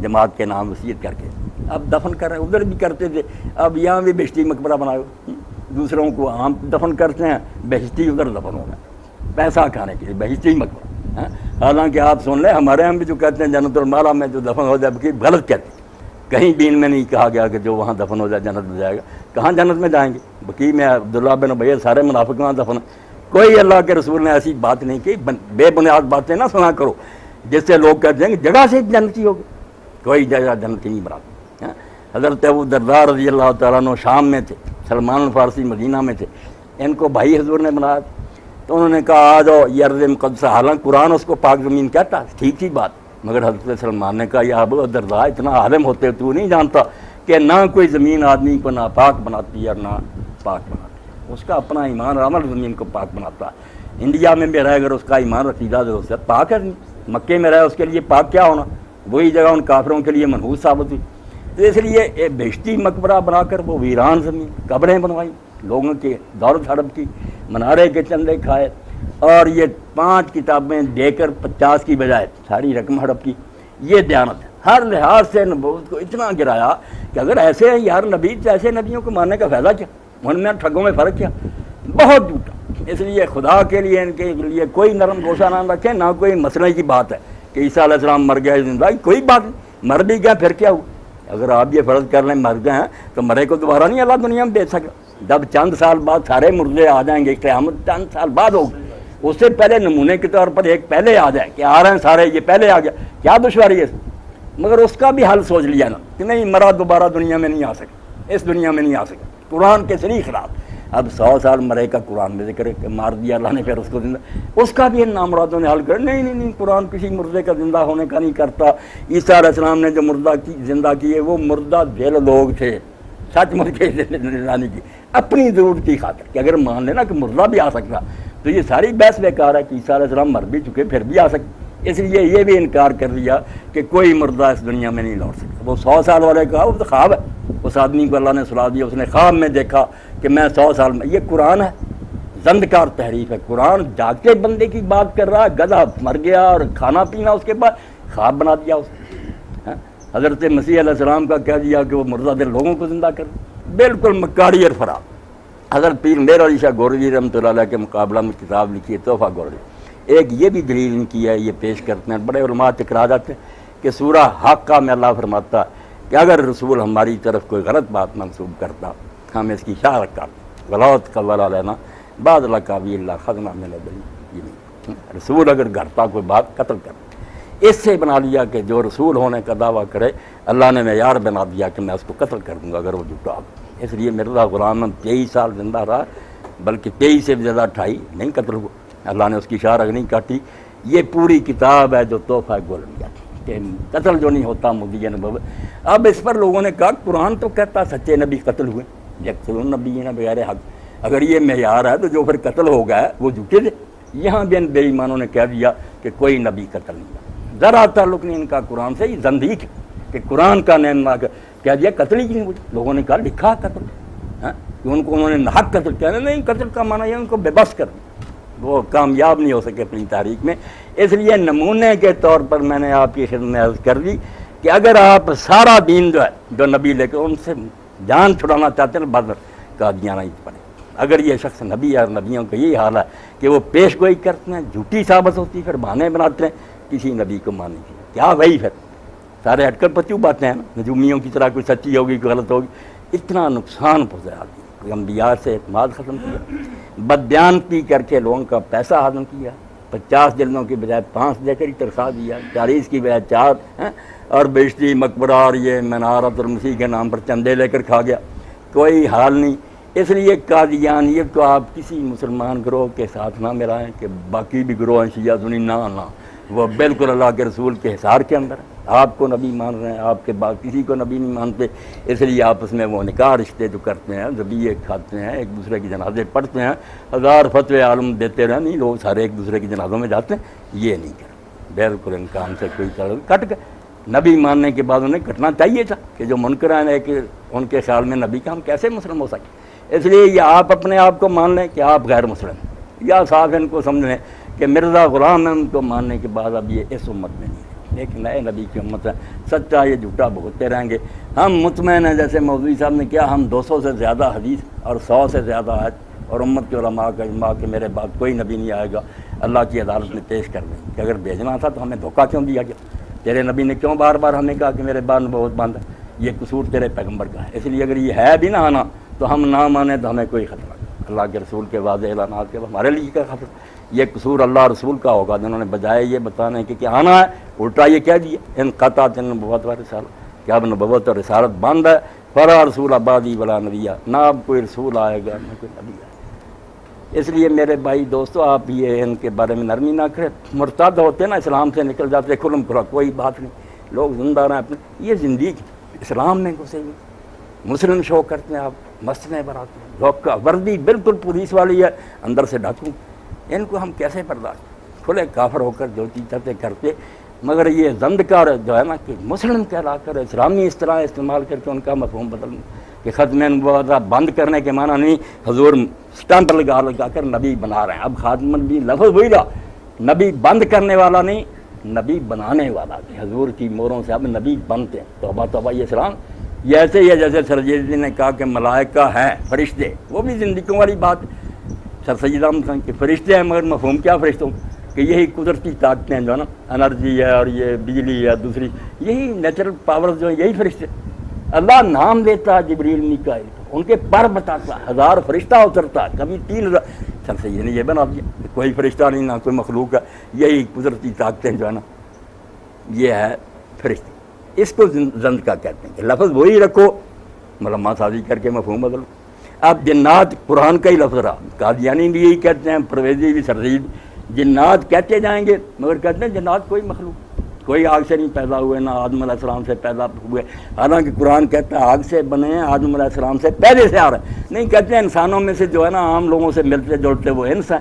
جماعت کے نام وصیت کر کے، اب دفن کر رہے ہیں، ادھر بھی کرتے تھے، اب یہاں بھی بہشتی مقبرہ بناؤ، دوسروں کو عام دفن کرتے ہیں، بہشتی ادھر دفن ہونا ہے پیسہ کھانے کے لیے، بہشتی مقبرہ۔ حالانکہ آپ سن لیں ہمارے ہم بھی جو کہتے ہیں جنت المالا میں جو دفن ہو جائے، کہ غلط کہتے ہیں، کہیں بھی ان میں نہیں کہا گیا کہ جو وہاں دفن ہو جائے جنت میں جائے گا، کہاں جنت میں جائیں گے؟ بقی میں عبداللہ بن ابی سارے منافق وہاں دفن، کوئی اللہ کے رسول نے ایسی بات نہیں کی، بے بنیاد باتیں نہ سنا کرو جس سے لوگ کہتے ہیں کہ جگہ سے جنتی ہوگی، کوئی جگہ جنتی نہیں بناتی۔ حضرت ابو درداء رضی اللہ تعالیٰ عنہ شام میں تھے، سلمان الفارسی مدینہ میں تھے، ان کو بھائی حضور نے بنایا، تو انہوں نے کہا آ جاؤ یہ ارض مقدسہ، حالانکہ قرآن اس کو پاک زمین کہتا، ٹھیک تھی بات، مگر حضرت سلمان نے کہا یا ابو درداء اتنا عالم ہوتے تو نہیں جانتا کہ نہ کوئی زمین آدمی کو ناپاک بناتی ہے نہ پاک بناتی ہے، اس کا اپنا ایمان اور عمل زمین کو پاک بناتا ہے۔ انڈیا میں بھی رہے اگر اس کا ایمان رسیدہ جو سے پاک ہے، مکے میں رہے اس کے لیے پاک کیا ہونا، وہی جگہ ان کافروں کے لیے منحوس ثابت ہوئی۔ تو اس لیے ایک بہشتی مقبرہ بنا کر وہ ویران زمین قبریں بنوائیں، لوگوں کی دولت ہڑپ کی، منارے کے چندے کھائے، اور یہ 5 کتابیں دے کر 50 کی بجائے ساری رقم ہڑپ کی۔ یہ دیانت ہے، ہر لحاظ سے نبوت کو اتنا گرایا کہ اگر ایسے ہیں یار نبی تو ایسے نبیوں کو ماننے کا فائدہ کیا، ان میں ٹھگوں میں فرق کیا، بہت جھوٹا۔ اس لیے خدا کے لیے ان کے لیے کوئی نرم گوشہ نہ رکھیں، نہ کوئی مسئلے کی بات ہے کہ عیسیٰ علیہ السلام مر گئے زندہ، کوئی بات نہیں، مر بھی گئے پھر کیا ہوا؟ اگر آپ یہ فرض کر لیں مر گئے ہیں تو مرے کو دوبارہ نہیں اللہ دنیا میں بھیج سکا، جب چند سال بعد سارے مردے آ جائیں گے، قیامت چند سال بعد ہوگی، اس سے پہلے نمونے کے طور پر ایک پہلے آ جائے کہ آ رہے ہیں سارے، یہ پہلے آ گیا، کیا دشواری ہے اس میں؟ مگر اس کا بھی حل سوچ لیا نا کہ نہیں مرا دوبارہ دنیا میں نہیں آ سکتا، اس دنیا میں نہیں آ سکتا، قرآن کے صریح خلاف۔ اب 100 سال مرے کا قرآن میں ذکر کہ مار دیا اللہ نے، پھر اس کو زندہ، اس کا بھی ان نامرادوں نے حل کر نہیں، قرآن کسی مردے کا زندہ ہونے کا نہیں کرتا۔ عیسیٰ علیہ السلام نے جو مردہ زندہ کیے وہ مردہ دل لوگ تھے، سچ مچ کے زندہ نہیں کی، اپنی ضرورت کی خاطر کہ اگر مان لینا کہ مردہ بھی آ سکتا تو یہ ساری بحث بیکار ہے کہ عیسیٰ علیہ السلام مر بھی چکے پھر بھی آ سکتے۔ اس لیے یہ بھی انکار کر دیا کہ کوئی مردہ اس دنیا میں نہیں لوٹ سکتا۔ وہ 100 سال والے کہا وہ تو خواب ہے، اس آدمی کو اللہ نے سلا دیا، اس نے خواب میں دیکھا کہ میں 100 سال میں، یہ قرآن ہے، زندکار تحریف ہے، قرآن جاگتے بندے کی بات کر رہا ہے، گدھا مر گیا اور کھانا پینا اس کے بعد خواب بنا دیا اس نے۔ حضرت مسیح علیہ السلام کا کہہ دیا کہ وہ مردہ دل لوگوں کو زندہ کر، بالکل مکاری اور فرار۔ حضرت پیر میر علی شاہ گورجی رحمۃ اللہ علیہ کے مقابلہ میں کتاب لکھی ہے تحفہ گورجی، ایک یہ بھی دلیل ان کی ہے، یہ پیش کرتے ہیں، بڑے علماء ٹکرا جاتے ہیں کہ سورہ حاقہ میں اللہ فرماتا کہ اگر رسول ہماری طرف کوئی غلط بات منسوب کرتا ہم اس کی اشارت کرتے غلط قبل لینا بعد لقابی اللہ خزنہ میں رسول اگر گھرتا کوئی بات قتل کرتا، اس سے بنا لیا کہ جو رسول ہونے کا دعویٰ کرے اللہ نے معیار بنا دیا کہ میں اس کو قتل کر دوں گا اگر وہ جھوٹا ہو۔ اس لیے مرزا غلام 23 سال زندہ رہا، بلکہ 23 سے بھی زیادہ 28 نہیں قتل ہوا، اللہ نے اس کی اشارت نہیں کاٹی۔ یہ پوری کتاب ہے جو تحفہ گولیا کہ قتل جو نہیں ہوتا مدعی نبوت۔ اب اس پر لوگوں نے کہا قرآن تو کہتا سچے نبی قتل ہوئے، یقتلون نبیین بغیر حق، اگر یہ معیار ہے تو جو پھر قتل ہو گیا ہے وہ جھوٹے تھے۔ یہاں بھی ان بے ایمانوں نے کہہ دیا کہ کوئی نبی قتل نہیں ہوا، ذرا تعلق نہیں ان کا قرآن سے، یہ زندیق ہے کہ قرآن کا نیم نہ کہہ دیا قتل ہی کیوں ہوئی۔ لوگوں نے کہا لکھا قتل، کہ ان کو انہوں نے حق قتل کیا، نہیں قتل کا معنی یہ ان کو بے بس کر دیا، وہ کامیاب نہیں ہو سکے اپنی تاریخ میں۔ اس لیے نمونے کے طور پر میں نے آپ کی خدمت میں عرض کر دی کہ اگر آپ سارا دین جو ہے جو نبی لے کے ان سے جان چھڑانا چاہتے ہیں بعد قادیانہ ہی پڑے. اگر یہ شخص نبی اور نبیوں کا یہی حال ہے کہ وہ پیش گوئی کرتے ہیں جھوٹی ثابت ہوتی ہے پھر بہانے بناتے ہیں کسی نبی کو ماننے کی کیا وہی پھر سارے ہٹ کر پچو باتیں ہیں نجومیوں کی طرح کوئی سچی ہوگی کوئی غلط ہوگی. اتنا نقصان پہنچایا آدمی انبیاء سے اعتماد ختم کیا بدبیان پی کر کے لوگوں کا پیسہ ہضم کیا 50 جلدوں کی بجائے 5 دے کر ہی تنخواہ دیا 40 کی بجائے 4 اور بیشتی مقبرہ اور یہ منارت اور مسیح کے نام پر چندے لے کر کھا گیا. کوئی حال نہیں. اس لیے قادیانیت کو آپ کسی مسلمان گروہ کے ساتھ نہ ملائیں کہ باقی بھی گروہ ہیں شیعہ سنی نہ وہ بالکل اللہ کے رسول کے حصار کے اندر ہے. آپ کو نبی مان رہے ہیں آپ کے بعد کسی کو نبی نہیں مانتے. اس لیے آپس میں وہ نکاح رشتے جو کرتے ہیں ذبیحے کھاتے ہیں ایک دوسرے کی جنازے پڑھتے ہیں 1000 فتوے عالم دیتے رہے نہیں لوگ سارے ایک دوسرے کی جنازوں میں جاتے ہیں. یہ نہیں کرتے بالکل ان کام سے کوئی تعلق کٹ گئے. نبی ماننے کے بعد انہیں کٹنا چاہیے تھا کہ جو منکران ہے کہ ان کے خیال میں نبی کا ہم کیسے مسلم ہو سکے. اس لیے یہ آپ اپنے آپ کو مان لیں کہ آپ غیر مسلم ہیں یا صاحب ان کو سمجھ لیں کہ مرزا غلام ہے ان کو ماننے کے بعد اب یہ اس امت میں نہیں ہے ایک نئے نبی کی امت ہے. سچا یہ جھوٹا بھگتتے رہیں گے. ہم مطمئن ہیں جیسے مولوی صاحب نے کیا ہم 200 سے زیادہ حدیث اور 100 سے زیادہ آیت اور امت کے علماء کا اجماع کہ میرے بعد کوئی نبی نہیں آئے گا اللہ کی عدالت میں پیش کر دیں کہ اگر بھیجنا تھا تو ہمیں دھوکہ کیوں دیا گیا. تیرے نبی نے کیوں بار بار ہمیں کہا کہ میرے بعد نبوت بند ہے. یہ قصور تیرے پیغمبر کا ہے. اس لیے اگر یہ ہے بھی نہ آنا تو ہم نہ مانیں تو ہمیں کوئی خطرہ نہیں. اللہ کے رسول کے واضح اعلانات کے ہمارے لیے کیا خطرہ. یہ قصور اللہ رسول کا ہوگا جنہوں نے بجائے یہ بتانے کہ کیا آنا ہے الٹا یہ کہہ دیا ان قطعت نبوت و رسالت کہ اب نبوت اور رسالت بند ہے. فلا رسول آبادی ولا نبیہ نہ اب کوئی رسول آئے گا نہ کوئی نبی آئے گا. اس لیے میرے بھائی دوستو آپ یہ ان کے بارے میں نرمی نہ کریں. مرتد ہوتے نا اسلام سے نکل جاتے کھلم کھلا کوئی بات نہیں. لوگ زندہ رہیں اپنے یہ زندگی اسلام میں گھسے ہوئے مسلم شو کرتے ہیں آپ مسجدیں بناتے ہیں لوگ کا وردی بالکل پولیس والی ہے اندر سے ڈاکو. ان کو ہم کیسے برداشت کھلے کافر ہو کر جو چیزیں کرتے. مگر یہ زندکار جو ہے نا کہ مسلم کہلا کر اسلامی اس طرح استعمال کر کے ان کا مفہوم بدل کہ ختم نبوت بند کرنے کے معنی نہیں حضور اسٹمپ لگا کر نبی بنا رہے ہیں. اب خاتم النبی لفظ وہی رہا نبی بند کرنے والا نہیں نبی بنانے والا کہ حضور کی موروں سے اب نبی بنتے ہیں. توبہ توبہ یہ اسلام یہ ایسے ہی ہے جیسے سرجیدی نے کہا کہ ملائکہ ہیں فرشتے وہ بھی زندگیوں والی بات. سر سید احمد خان کے فرشتے ہیں مگر مفہوم کیا فرشتوں کہ یہی قدرتی طاقتیں ہیں جو ہے نا انرجی ہے اور یہ بجلی ہے دوسری یہی نیچرل پاور جو ہیں یہی فرشتے. اللہ نام دیتا جبریل میکائیل ان کے پر بتاتا 1000 فرشتہ اترتا کبھی 3000. سر سید نے یہ بنا دیا کوئی فرشتہ نہیں نہ کوئی مخلوق ہے یہی قدرتی طاقتیں جو ہے نا یہ ہے فرشتے. اس کو زند کا کہتے ہیں کہ لفظ وہی رکھو ملما سازی کر کے مفہوم بدلو. اب جنات قرآن کا ہی لفظ رہا قادیانی بھی یہی کہتے ہیں پرویزی بھی سرزید جنات کہتے جائیں گے مگر کہتے ہیں جنات کوئی مخلوق کوئی آگ سے نہیں پیدا ہوئے نہ آدم علیہ السلام سے پیدا ہوئے. حالانکہ قرآن کہتا ہے آگ سے بنے ہیں آدم علیہ السلام سے پہلے سے آ رہے ہیں. نہیں کہتے ہیں انسانوں میں سے جو ہے نا عام لوگوں سے ملتے جوڑتے وہ انس ہیں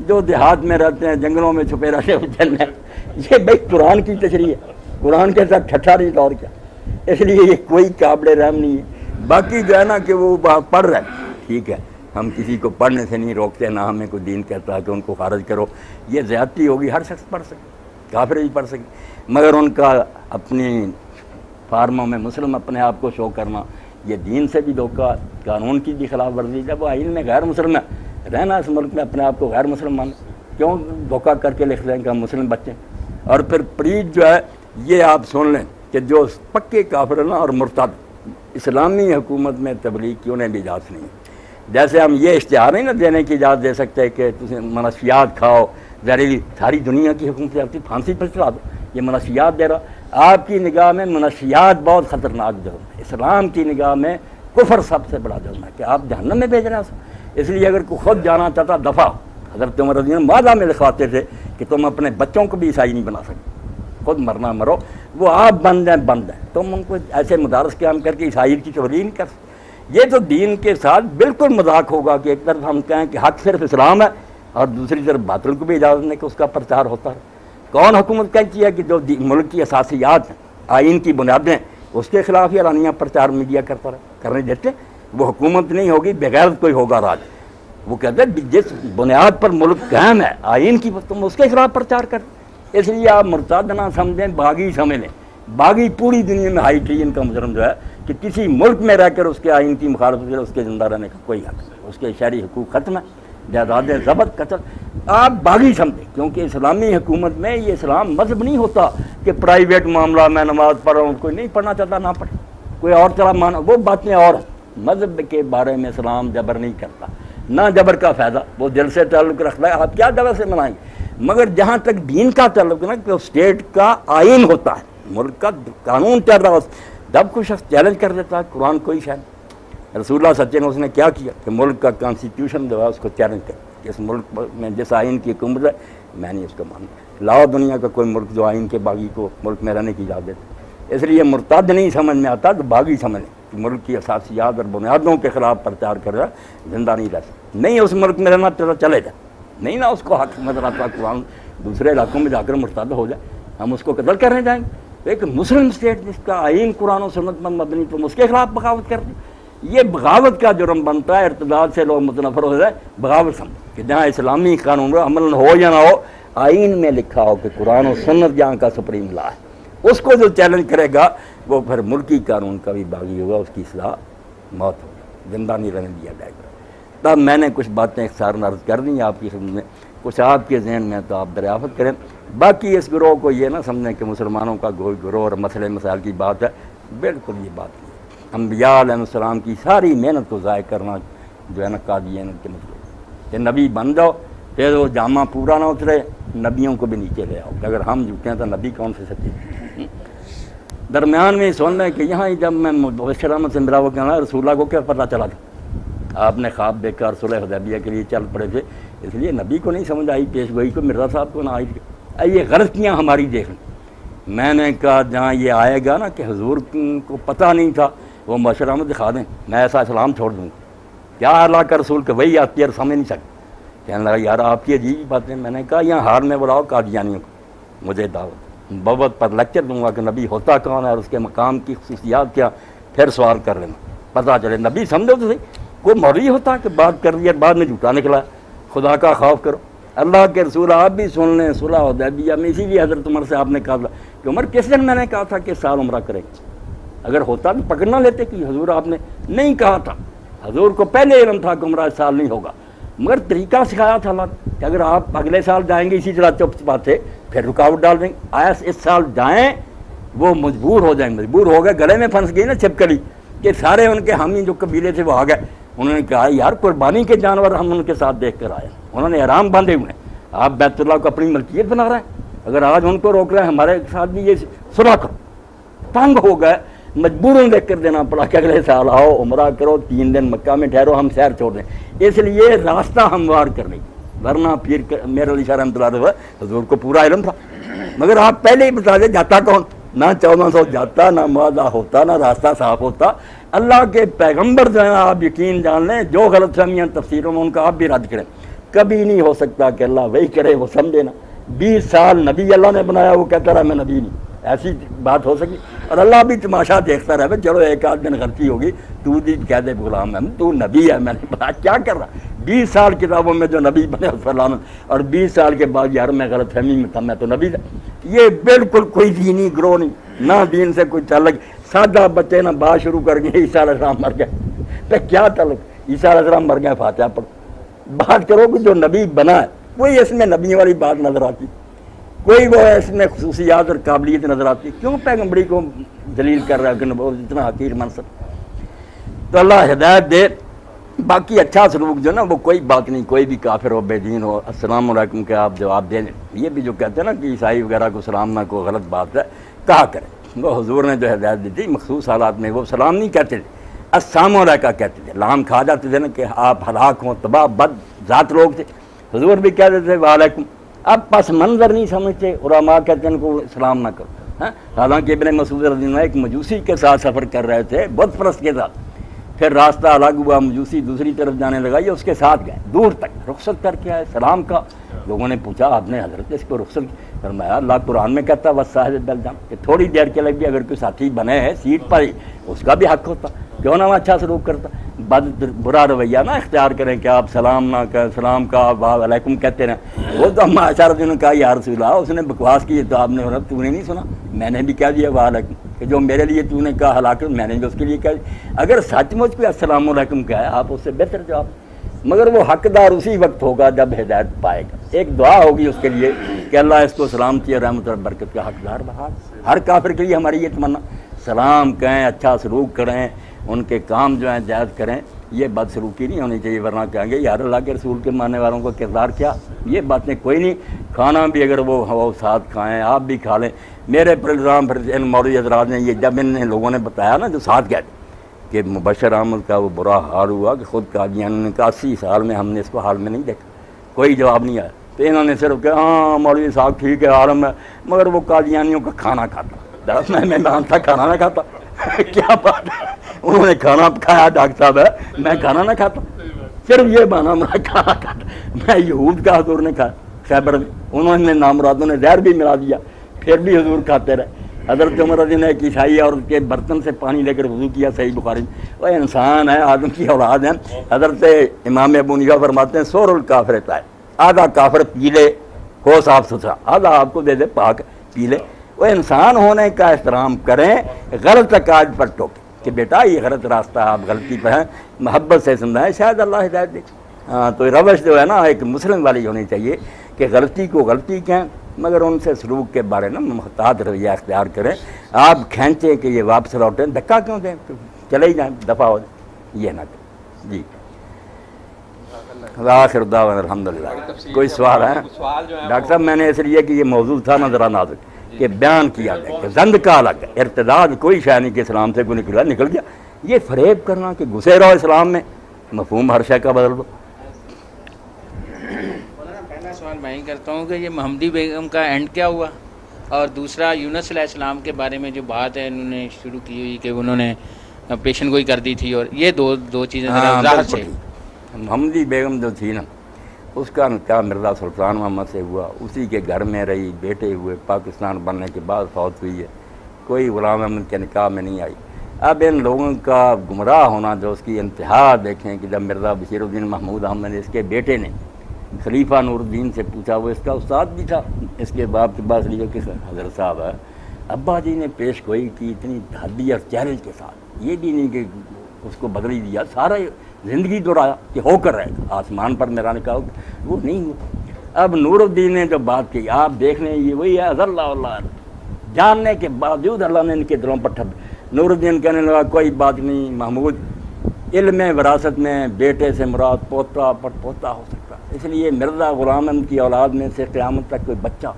جو دیہات میں رہتے ہیں جنگلوں میں چھپے رہتے ہیں جنت. یہ بھائی قرآن کی تشریح ہے قرآن کے ساتھ ٹھٹھا نہیں طور کیا. اس لیے یہ کوئی قابل رحم نہیں ہے. باقی جو ہے نا کہ وہ پڑھ رہے ہیں ٹھیک ہے ہم کسی کو پڑھنے سے نہیں روکتے نہ ہمیں کوئی دین کہتا ہے کہ ان کو خارج کرو. یہ زیادتی ہوگی ہر شخص پڑھ سکے کافر بھی پڑھ سکے مگر ان کا اپنی فارموں میں مسلم اپنے آپ کو شو کرنا یہ دین سے بھی دھوکہ قانون کی بھی خلاف ورزی. جب وہ آئین میں غیر مسلم ہے رہنا اس ملک میں اپنے آپ کو غیر مسلم مان کیوں دھوکہ کر کے لکھ دیں کہ ہم مسلم بچے. اور پھر پریت جو ہے یہ آپ سن لیں کہ جو پکے کافر نا اور مرتد اسلامی حکومت میں تبلیغ کی انہیں بھی اجازت نہیں. جیسے ہم یہ اشتہار نہیں نا دینے کی اجازت دے سکتے کہ تم منشیات کھاؤ زہریلی ساری دنیا کی حکومت سے پھانسی پر چلا دو. یہ منشیات دے رہا آپ کی نگاہ میں منشیات بہت خطرناک جرم ہے. اسلام کی نگاہ میں کفر سب سے بڑا جرم ہے کہ آپ جہنم میں بھیج رہے ہیں. اس لیے اگر کوئی خود جانا چاہتا دفع حضرت عمر رضی اللہ عنہ ماضا میں لکھواتے تھے کہ تم اپنے بچوں کو بھی عیسائی نہیں بنا سکتے خود مرنا مرو وہ آپ بند ہیں تم ان کو ایسے مدارس قیام کر کے عیسائی کی تبلیغ نہیں کر سکتے. یہ تو دین کے ساتھ بالکل مذاق ہوگا کہ ایک طرف ہم کہیں کہ حق صرف اسلام ہے اور دوسری طرف باطل کو بھی اجازت نہیں کہ اس کا پرچار ہوتا ہے. کون حکومت کہتی ہے کہ جو ملک کی اساسیات ہیں آئین کی بنیادیں اس کے خلاف ہی اعلانیہ پرچار میڈیا کرتا رہے کرنے دیتے. وہ حکومت نہیں ہوگی بغیر کوئی ہوگا راج. وہ کہتے ہیں جس بنیاد پر ملک قائم ہے آئین کی تم اس کے خلاف پرچار کر. اس لیے آپ مرتد نہ سمجھیں باغی سمجھ لیں باقی پوری دنیا میں ہائی ٹرین کا مجرم جو ہے کہ کسی ملک میں رہ کر اس کے آئین کی مخالفت کرے، اس کے زندہ رہنے کا کوئی حق نہیں، اس کے شہری حقوق ختم ہے، جائیدادیں ضبط قتل. آپ باغی سمجھیں، کیونکہ اسلامی حکومت میں یہ اسلام مذہب نہیں ہوتا کہ پرائیویٹ معاملہ میں نماز پڑھ رہا ہوں، کوئی نہیں پڑھنا چاہتا نہ پڑھے، کوئی اور طرح مانا، وہ باتیں اور ہیں. مذہب کے بارے میں اسلام جبر نہیں کرتا، نہ جبر کا فائدہ، وہ دل سے تعلق رکھتا ہے. آپ کیا جبر سے منائیں گے؟ مگر جہاں تک دین کا تعلق ہے نا، کہ اسٹیٹ کا آئین ہوتا ہے، ملک کا قانون چل رہا ہے، جب کوئی شخص چیلنج کر دیتا ہے قرآن کوئی شاید، رسول اللہ سچے نے اس نے کیا کیا کہ ملک کا کانسٹیٹیوشن جو ہے اس کو چیلنج کر کہ اس ملک میں جس آئین کی حکومت ہے میں نہیں اس کو مانتا. لاؤ دنیا کا کوئی ملک جو آئین کے باغی کو ملک میں رہنے کی اجازت دیتے. اس لیے مرتد نہیں سمجھ میں آتا تو باغی سمجھ کہ ملک کی اساسیات اور بنیادوں کے خلاف پرچار کر رہا زندہ نہیں رہ سکتا. نہیں اس ملک میں رہنا چلے جائے، نہیں نہ اس کو حق نظر آتا قرآن، دوسرے علاقوں میں جا کر مرتد ہو جائے، ہم اس کو قتل کرنے جائیں گے. ایک مسلم اسٹیٹ جس کا آئین قرآن و سنت پر مبنی، تم اس کے خلاف بغاوت کر دیں. یہ بغاوت کا جرم بنتا ہے، ارتداد سے لوگ متنفر ہو جائے. بغاوت سمجھ کہ جہاں اسلامی قانون عمل ہو یا نہ ہو، آئین میں لکھا ہو کہ قرآن و سنت جہاں کا سپریم لا ہے، اس کو جو چیلنج کرے گا وہ پھر ملکی قانون کا بھی باغی ہوگا، اس کی اصلاح موت ہوگی، زندہ نہیں رہنے دیا جائے گا. تب میں نے کچھ باتیں اختصاراً عرض کر دیں آپ کی خدمت میں، کچھ آپ کے ذہن میں تو آپ دریافت کریں. باقی اس گروہ کو یہ نہ سمجھیں کہ مسلمانوں کا گروہ اور مسئلے مسائل کی بات ہے، بالکل یہ بات نہیں. انبیاء علیہ السلام کی ساری محنت کو ضائع کرنا جو ہے نا قادیانیت کے مطلب کہ نبی بن جاؤ پھر وہ جامع پورا نہ اترے، نبیوں کو بھی نیچے لے آؤ کہ اگر ہم جھوٹے ہیں تو نبی کون سے سچے. درمیان میں سن لیں کہ یہاں جب میں مبشر احمد سے ملا وہ کہنا رسول اللہ کو کیا پتہ چلا تھا، آپ نے خواب دیکھ کر صلح حدیبیہ کے لیے چل پڑے تھے، اس لیے نبی کو نہیں سمجھ آئی، پیش گوئی کو مرزا صاحب کو نہ آئی. یہ غلطیاں ہماری دیکھ لیں. میں نے کہا جہاں یہ آئے گا نا کہ حضور کو پتہ نہیں تھا، وہ مبشر احمد دکھا دیں، میں ایسا اسلام چھوڑ دوں گا. کیا اللہ کا رسول کہ وہی آتی ہے اور سمجھ نہیں سکتے. کہنے لگا یار آپ کی عجیب باتیں. میں نے کہا یہاں ہار میں بلاؤ قادیانیوں کو، مجھے دعوت بوت پر لیکچر دوں گا کہ نبی ہوتا کون ہے اور اس کے مقام کی خصوصیات کیا، پھر سوال کر لینا پتہ چلے. نبی سمجھو تو صحیح، کوئی مولوی ہوتا کہ بات کر دی اور بعد میں جھوٹا نکلا. خدا کا خوف کرو. اللہ کے رسول آپ بھی سن لیں صلح حدیبیہ میں، اسی لیے حضرت عمر سے آپ نے کہا تھا کہ عمر کس دن میں نے کہا تھا کہ سال عمرہ کریں، اگر ہوتا تو پکڑ نہ لیتے کہ حضور آپ نے نہیں کہا تھا. حضور کو پہلے علم تھا کہ عمرہ اس سال نہیں ہوگا، مگر طریقہ سکھایا تھا اللہ نے کہ اگر آپ اگلے سال جائیں گے اسی طرح چپ چپا تھے پھر رکاوٹ ڈال دیں گے. آیا اس سال جائیں، وہ مجبور ہو جائیں، مجبور ہو گئے، گلے میں پھنس گئی نا چھپکلی کہ سارے ان کے حامی جو قبیلے تھے وہ آ گئے. انہوں نے کہا یار قربانی کے جانور ہم ان کے ساتھ دیکھ کر آئے، انہوں نے احرام باندھے ہوئے ہیں، آپ بیت اللہ کو اپنی ملکیت بنا رہے ہیں. اگر آج ان کو روک رہے ہیں ہمارے ساتھ بھی یہ صلح کرو. تنگ ہو گئے، مجبوروں دیکھ کر دینا پڑا کہ اگلے سال آؤ عمرہ کرو، 3 دن مکہ میں ٹھہرو، ہم سیر چھوڑ دیں. اس لیے راستہ ہموار کرنے کی، ورنہ پیر میرے علی شاہ رحمۃ اللہ علیہ حضور کو پورا علم تھا، مگر آپ پہلے ہی بتا دیں جاتا کون، نہ 1400 جاتا، نہ معاہدہ ہوتا، نہ راستہ صاف ہوتا. اللہ کے پیغمبر جو ہیں آپ یقین جان لیں، جو غلط فہمیاں تفسیروں میں ان کا آپ بھی رد کریں. کبھی نہیں ہو سکتا کہ اللہ وہی کرے وہ سمجھے نا. 20 سال نبی اللہ نے بنایا، وہ کہتا رہا میں نبی نہیں، ایسی بات ہو سکی؟ اور اللہ بھی تماشا دیکھتا رہے، چلو ایک آدھ دن غلطی ہوگی، تو بھی کہہ دے غلام ہے تو نبی ہے، میں نے بتا کیا کر رہا. 20 سال کتابوں میں جو نبی بنے اس پر لعنت، اور 20 سال کے بعد یار میں غلط فہمی میں تھا، میں تو نبی تھا. یہ بالکل کوئی دینی گروہ نہیں، نہ دین سے کوئی تعلق. سادہ بچے نہ بات شروع کر گئے عیسیٰ علیہ السلام مر گئے، تو کیا تعلق؟ عیسیٰ علیہ السلام مر گئے، فاتحہ پڑھو. بات کرو کہ جو نبی بنا ہے وہی اس میں نبیوں والی بات نظر آتی، کوئی وہ اس میں خصوصیات اور قابلیت نظر آتی. کیوں پیغمبری کو ذلیل کر رہا ہے کہ وہ اتنا حقیر منصب. تو اللہ ہدایت دے. باقی اچھا سلوک جو نا وہ کوئی بات نہیں، کوئی بھی کافر ہو بے دین ہو السلام علیکم کے آپ جواب دیں. یہ بھی جو کہتے ہیں نا کہ عیسائی وغیرہ کو سلام نہ کو غلط بات ہے، کہا کریں. وہ حضور نے جو ہدایت دی تھی مخصوص حالات میں وہ سلام نہیں کہتے تھے، السلام علیکم کہتے تھے. لام کھا جاتے تھے نا کہ آپ ہلاک ہوں، تباہ بد ذات لوگ تھے. حضور بھی کہتے تھے وعلیکم. اب پس منظر نہیں سمجھتے، علماء کہتے ہیں ان کو سلام نہ کرو. حالانکہ ابن مسعود رضی اللہ عنہ ایک مجوسی کے ساتھ سفر کر رہے تھے، بت پرست کے ساتھ. پھر راستہ الگ ہوا، مجوسی دوسری طرف جانے لگا، یہ اس کے ساتھ گئے دور تک، رخصت کر کے آئے. سلام کا لوگوں نے پوچھا آپ نے حضرت اس کو رخصت فرمایا اللہ قرآن میں کہتا ہے وصاحب بالجنب کہ تھوڑی دیر کے لیے بھی اگر کوئی ساتھی بنے ہے سیٹ پر ہی اس کا بھی حق ہوتا. کیوں نہ وہ اچھا سلوک کرتا. برا رویہ نہ اختیار کریں کہ آپ سلام نہ کہیں, سلام کا وعلیکم کہتے رہیں. وہ تو ہم عائشہ رضی اللہ عنہا نے کہا یا رسول اللہ, اس نے بکواس کی تو آپ نے بولا تو نے نہیں سنا, میں نے بھی کہہ دیا وعلیکم, کہ جو میرے لیے تو نے کہا ہلاکت میں نے بھی اس کے لیے کہہ دیا. اگر سچ مچ کوئی السلام علیکم کہے آپ اس سے بہتر جواب, مگر وہ حقدار اسی وقت ہوگا جب ہدایت پائے گا. ایک دعا ہوگی اس کے لیے کہ اللہ اس کو سلامتی اور رحمت اور برکت کا حقدار بہا. ہر کافر کے لیے ہماری یہ تمنا, سلام کہیں, اچھا سلوک کریں, ان کے کام جو ہیں جائز کریں. یہ بد سلوکی نہیں ہونی چاہیے, ورنہ کہیں گے یار اللہ کے رسول کے ماننے والوں کا کردار کیا. یہ باتیں کوئی نہیں. کھانا بھی اگر وہ ساتھ کھائیں, آپ بھی کھا لیں. میرے پر الزام پھر ان مولوی حضرات نے یہ جب ان لوگوں نے بتایا نا جو ساتھ گئے کہ مبشر احمد کا وہ برا حال ہوا کہ خود قادیانی نے کہا 80 سال میں ہم نے اس کو حال میں نہیں دیکھا, کوئی جواب نہیں آیا. تو انہوں نے صرف کہا ہاں مولوی صاحب ٹھیک ہے عالم ہے, مگر وہ قادیانیوں کا کھانا کھاتا. میں مانتا کھانا نہ کھاتا کیا بات ہے, انہوں نے کھانا کھایا ڈاکٹر صاحب ہے, میں کھانا نہ کھاتا. صرف یہ بہانا میں کھانا کھاتا. میں یہود کا حضور نے کھایا خیبر میں, انہوں نے نامرادوں نے زہر بھی ملا دیا, پھر بھی حضور کھاتے رہے. حضرت عمر رضی اللہ عنہ نے ایک عیسائی اور کے برتن سے پانی لے کر وضو کیا, صحیح بخاری میں. وہ انسان ہے, آدم کی اولاد ہیں. حضرت امام ابو حنیفہ فرماتے ہیں سور الکافر ہے, آدھا کافر پی لے ہو صاف ستھرا, آدھا آپ کو دے دے پاک پی لے. وہ انسان ہونے کا احترام کریں, غلط عقائد پر ٹوکیں کہ بیٹا یہ غلط راستہ آپ غلطی پہ ہیں, محبت سے سمجھائیں, شاید اللہ ہدایت دے. ہاں تو روش جو ہے نا ایک مسلم والی ہونی چاہیے کہ غلطی کو غلطی کہیں, مگر ان سے سلوک کے بارے میں محتاط رویہ اختیار کریں. آپ کھینچیں کہ یہ واپس لوٹیں, دھکا کیوں دیں, چلے ہی جائیں, دفعہ ہو جائیں, یہ نہ کریں. جی آخر دعوانا الحمدللہ. کوئی سوال ہے ڈاکٹر صاحب؟ میں نے اس لیے کہ یہ موضوع تھا نا ذرا نازک کہ بیان کیا جائے کہ زند کا الگ ہے, ارتداد کوئی شے نہیں کہ اسلام سے کوئی نکل گیا. یہ فریب کرنا کہ گھسے رہو اسلام میں, مفہوم ہر شے کا بدل دو. پہلا سوال میں ہی کرتا ہوں کہ یہ محمدی بیگم کا اینڈ کیا ہوا, اور دوسرا یونس علیہ السلام کے بارے میں جو بات ہے انہوں نے شروع کی ہوئی کہ انہوں نے پیشن گوئی کر دی تھی, اور یہ دو چیزیں ذرا وضاحت سے. محمدی بیگم جو تھی نا اس کا نکاح مرزا سلطان محمد سے ہوا, اسی کے گھر میں رہی, بیٹے ہوئے, پاکستان بننے کے بعد فوت ہوئی ہے, کوئی غلام احمد کے نکاح میں نہیں آئی. اب ان لوگوں کا گمراہ ہونا جو اس کی انتہا دیکھیں کہ جب مرزا بشیر الدین محمود احمد اس کے بیٹے نے خلیفہ نور الدین سے پوچھا, وہ اس کا استاد بھی تھا, اس کے باپ کے پاس لیے کس حضرت صاحب ہے, ابا جی نے پیش گوئی کی اتنی تحدی اور چیلنج کے ساتھ, یہ بھی نہیں کہ اس کو بدل ہی دیا, سارا زندگی دہرایا کہ ہو کر رہے گا, آسمان پر میرا نکاح ہوگا, وہ نہیں ہوا. اب نور الدین نے جو بات کی آپ دیکھ لیں, یہ وہی ہے اللہ اللہ, جاننے کے باوجود اللہ نے ان کے دلوں پر ٹھپ. نور الدین کہنے لگا کوئی بات نہیں محمود, علم وراثت میں بیٹے سے مراد پوتا پر پوتا ہو سکتا, اس لیے مرزا غلام احمد کی اولاد میں سے قیامت تک کوئی بچہ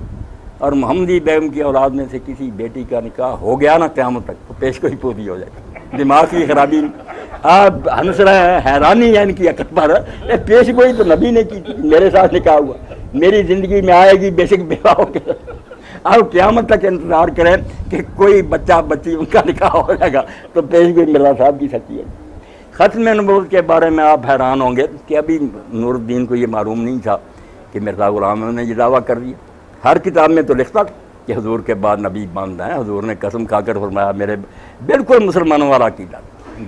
اور محمدی بیگم کی اولاد میں سے کسی بیٹی کا نکاح ہو گیا نا قیامت تک, تو پیش کوئی پوری ہو جائے گا. دماغ کی خرابی آپ ہنس رہے ہیں, حیرانی ہے ان کی عقل پر. پیش گوئی تو نبی نے کی تھی, میرے ساتھ نکاح ہوا, میری زندگی میں آئے گی بے شک بیوہ ہو کے, آپ قیامت تک انتظار کریں کہ کوئی بچہ بچی ان کا نکاح ہو جائے گا, تو پیش گوئی مرزا صاحب کی سچی ہے. ختم نبوت کے بارے میں آپ حیران ہوں گے کہ ابھی نور الدین کو یہ معلوم نہیں تھا کہ مرزا غلام احمد نے یہ دعویٰ کر دیا. ہر کتاب میں تو لکھتا کہ حضور کے بعد نبی بند ہیں, حضور نے قسم کھا کر فرمایا میرے بالکل مسلمانوں والا عقیدہ.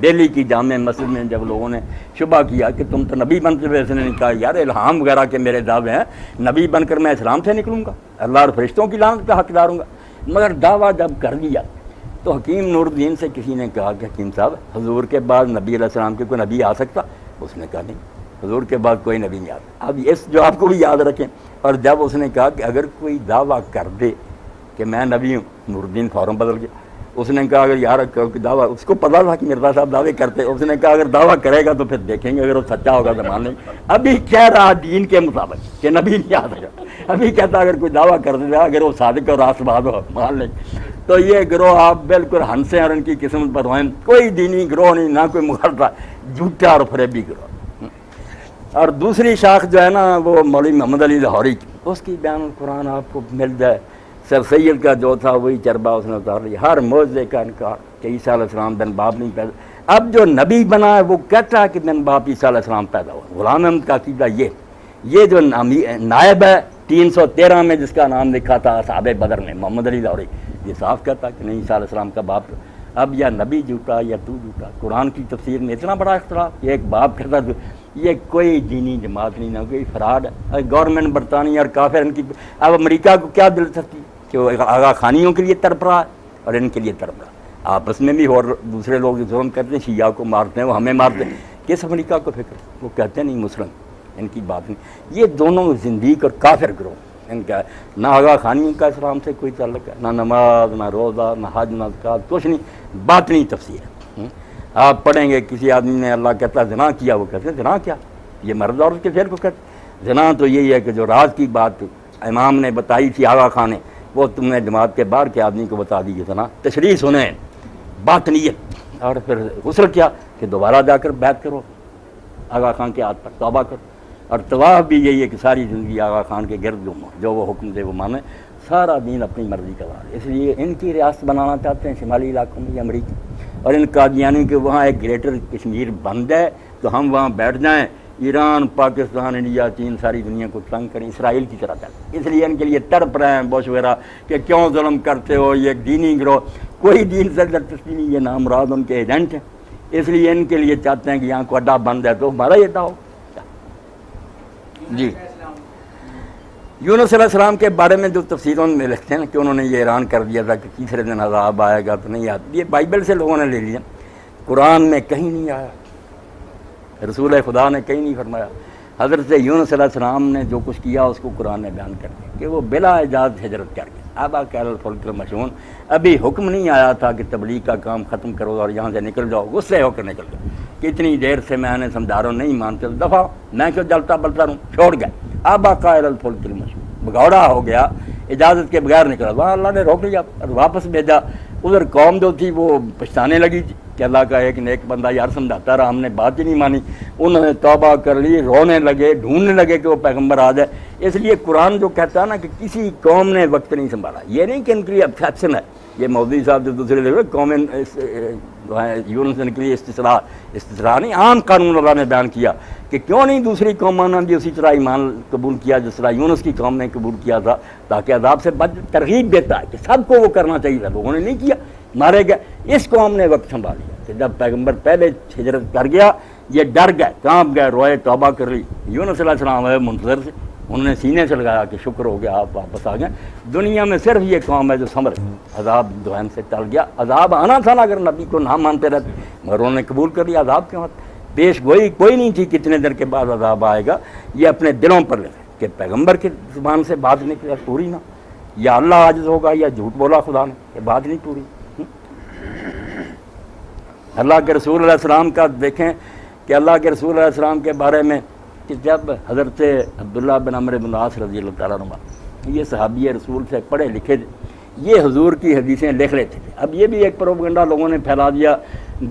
دہلی کی جامع مسجد میں جب لوگوں نے شبہ کیا کہ تم تو نبی بنتے ہوئے, اس نے کہا یار الہام وغیرہ کے میرے دعوے ہیں, نبی بن کر میں اسلام سے نکلوں گا, اللہ اور فرشتوں کی لعنت کا حقدار ہوں گا. مگر دعویٰ جب کر دیا تو حکیم نور الدین سے کسی نے کہا کہ حکیم صاحب حضور کے بعد نبی علیہ السلام کے کوئی نبی آ سکتا؟ اس نے کہا نہیں, حضور کے بعد کوئی نبی نہیں آتا. اب اس جو آپ کو بھی یاد رکھیں. اور جب اس نے کہا کہ اگر کوئی دعویٰ کر دے کہ میں نبی ہوں, نور الدین فوراً بدل گیا. اس نے کہا اگر یار دعویٰ, اس کو پتا تھا کہ مرزا صاحب دعوے کرتے, اس نے کہا اگر دعویٰ کرے گا تو پھر دیکھیں گے, اگر وہ سچا ہوگا تو مان لیں گے. ابھی کہہ رہا دین کے مطابق کہ نبی نہیں آ سکا, ابھی کہتا اگر کوئی دعویٰ کر دے گا اگر وہ صادق اور راست بات ہو مان لیں گے. تو یہ گروہ آپ بالکل ہنسیں اور ان کی قسمت پر ہوئیں, کوئی دینی گروہ نہیں, نہ کوئی مغالطہ, جھوٹا اور فریبی گروہ. اور دوسری شاخ جو ہے نا وہ مولوی محمد علی لاہوری کی, اس کی بیان القرآن آپ کو مل جائے. سر سید کا جو تھا وہی چربا اس نے اتار لیا, ہر معجزے کا انکار کہ عیسیٰ علیہ السلام بن باپ نہیں پیدا. اب جو نبی بنا ہے وہ کہتا ہے کہ بن باپ عیسیٰ علیہ السلام پیدا ہوا. غلام احمد کا عقیدہ یہ جو نائب ہے 313 میں جس کا نام لکھا تھا اصحاب بدر میں, محمد علی لاہوری, یہ صاف کہتا کہ نہیں عیسیٰ علیہ السلام کا باپ اب یا نبی جھوٹا یا تو جھوٹا. قرآن کی تفسیر میں اتنا بڑا اختلاف. ایک باپ کہتا ہے یہ کوئی دینی جماعت نہیں، نہ کوئی فراڈ ہے. گورنمنٹ برطانیہ اور کافر ان کی. اب امریکہ کو کیا دلچسپی کہ وہ آغا خانیوں کے لیے تڑپ رہا ہے اور ان کے لیے تڑپ رہا ہے. آپس میں بھی اور دوسرے لوگ ظلم کرتے ہیں، شیعہ کو مارتے ہیں، وہ ہمیں مارتے ہیں. کس امریکہ کو فکر؟ وہ کہتے ہیں نہیں مسلم، ان کی بات نہیں. یہ دونوں زندیق اور کافر گروہ. ان کا نہ آغا خانیوں کا اسلام سے کوئی تعلق ہے، نہ نماز، نہ روزہ، نہ حج، نہ زکوٰۃ، کچھ نہیں. باطنی تفسیر ہے. آپ پڑھیں گے کسی آدمی نے اللہ کہتا ہے زنا کیا، وہ کہتے ہیں زنا کیا؟ یہ مرد عورت کے فعل کو کہتے ہیں. زنا تو یہی ہے کہ جو راز کی بات امام نے بتائی تھی آغا خان نے، وہ تم نے جماعت کے باہر کے آدمی کو بتا دی کہ زنا. تشریح سنیں باطنیت. اور پھر غسل کیا کہ دوبارہ جا کر بیعت کرو آغا خان کے ہاتھ پر، توبہ کرو. اور طواف بھی یہی ہے کہ ساری زندگی آغا خان کے گرد گھومو، جو وہ حکم دے وہ مانے. سارا دین اپنی مرضی کا وار. اس لیے ان کی ریاست بنانا چاہتے ہیں شمالی علاقوں میں یہ امریکہ. اور ان قادیانی کے وہاں ایک گریٹر کشمیر بند ہے تو ہم وہاں بیٹھ جائیں، ایران، پاکستان، انڈیا، چین ساری دنیا کو تنگ کریں، اسرائیل کی طرح کریں. اس لیے ان کے لیے تڑپ رہے ہیں بوش وغیرہ کہ کیوں ظلم کرتے ہو، یہ ایک دینی گروہ. کوئی دین سے دلچسپی نہیں، یہ نامراد ان کے ایجنٹ ہیں. اس لیے ان کے لیے چاہتے ہیں کہ یہاں کو اڈا بند ہے تو ہمارا ہی اڈا ہو. جی یونس علیہ السلام کے بارے میں جو تفسیروں میں لکھتے ہیں کہ انہوں نے یہ اعلان کر دیا تھا کہ تیسرے دن عذاب آئے گا تو نہیں آتا. یہ بائبل سے لوگوں نے لے لیا، قرآن میں کہیں نہیں آیا، رسول خدا نے کہیں نہیں فرمایا. حضرت یونس علیہ السلام نے جو کچھ کیا اس کو قرآن نے بیان کر دیا کہ وہ بلا اجازت ہجرت کر گئے. آبا کیل الفلک المشحون. ابھی حکم نہیں آیا تھا کہ تبلیغ کا کام ختم کرو اور یہاں سے نکل جاؤ، غصے ہو کر نکل جاؤ. کتنی دیر سے میں نے سمجھا رہا ہوں نہیں مانتے، دفعہ میں کیوں جلتا بلتا رہوں، چھوڑ گئے. آبا قائل الفلک المشحون، بگوڑا ہو گیا، اجازت کے بغیر نکلا. وہاں اللہ نے روک لیا اور واپس بھیجا. ادھر قوم جو تھی وہ پچھتانے لگی تھی کہ اللہ کا ایک نیک بندہ یار سمجھاتا رہا، ہم نے بات ہی نہیں مانی. انہوں نے توبہ کر لی، رونے لگے، ڈھونڈنے لگے کہ وہ پیغمبر آ جائے. اس لیے قرآن جو کہتا ہے نا کہ کسی قوم نے وقت نہیں سنبھالا، یہ نہیں کہ ان کے لیے ایکسیپشن ہے. یہ مودودی صاحب جو دوسرے لوگ قوم یونس کے لیے استثناء نہیں، عام قانون اللہ نے بیان کیا کہ کیوں نہیں دوسری قوموں نے بھی اسی طرح ایمان قبول کیا جس طرح یونس کی قوم نے قبول کیا تھا، تاکہ عذاب سے بچ. ترغیب دیتا ہے کہ سب کو وہ کرنا چاہیے تھا، لوگوں نے نہیں کیا، مارے گئے. اس قوم نے وقت سنبھال لیا کہ جب پیغمبر پہلے ہجرت کر گیا یہ ڈر گئے، کانپ گئے، روئے، توبہ کر لی. یونس علیہ السلام ہے منتظر سے، انہوں نے سینے سے لگایا کہ شکر ہو گیا آپ واپس آ گئے. دنیا میں صرف یہ قوم ہے جو سمر عذاب دوہن سے ٹل گیا. عذاب آنا تھا نا اگر نبی کو نہ مانتے رہتے، مگر انہوں نے قبول کر لیا. عذاب کیوں آتا؟ پیش گوئی کوئی نہیں تھی کتنے دن کے بعد عذاب آئے گا. یہ اپنے دلوں پر لے کہ پیغمبر کی زبان سے بات نکلی پوری نہ، یا اللہ عاجز ہوگا یا جھوٹ بولا خدا نے، یہ بات نہیں پوری. اللہ کے رسول علیہ السلام کا دیکھیں کہ اللہ کے رسول علیہ السلام کے بارے میں کہ جب حضرت عبداللہ بن عمرو بن العاص رضی اللہ تعالیٰ عنہ، یہ صحابی رسول سے پڑھے لکھے تھے، یہ حضور کی حدیثیں لکھ لیتے تھے. اب یہ بھی ایک پروپیگنڈا لوگوں نے پھیلا دیا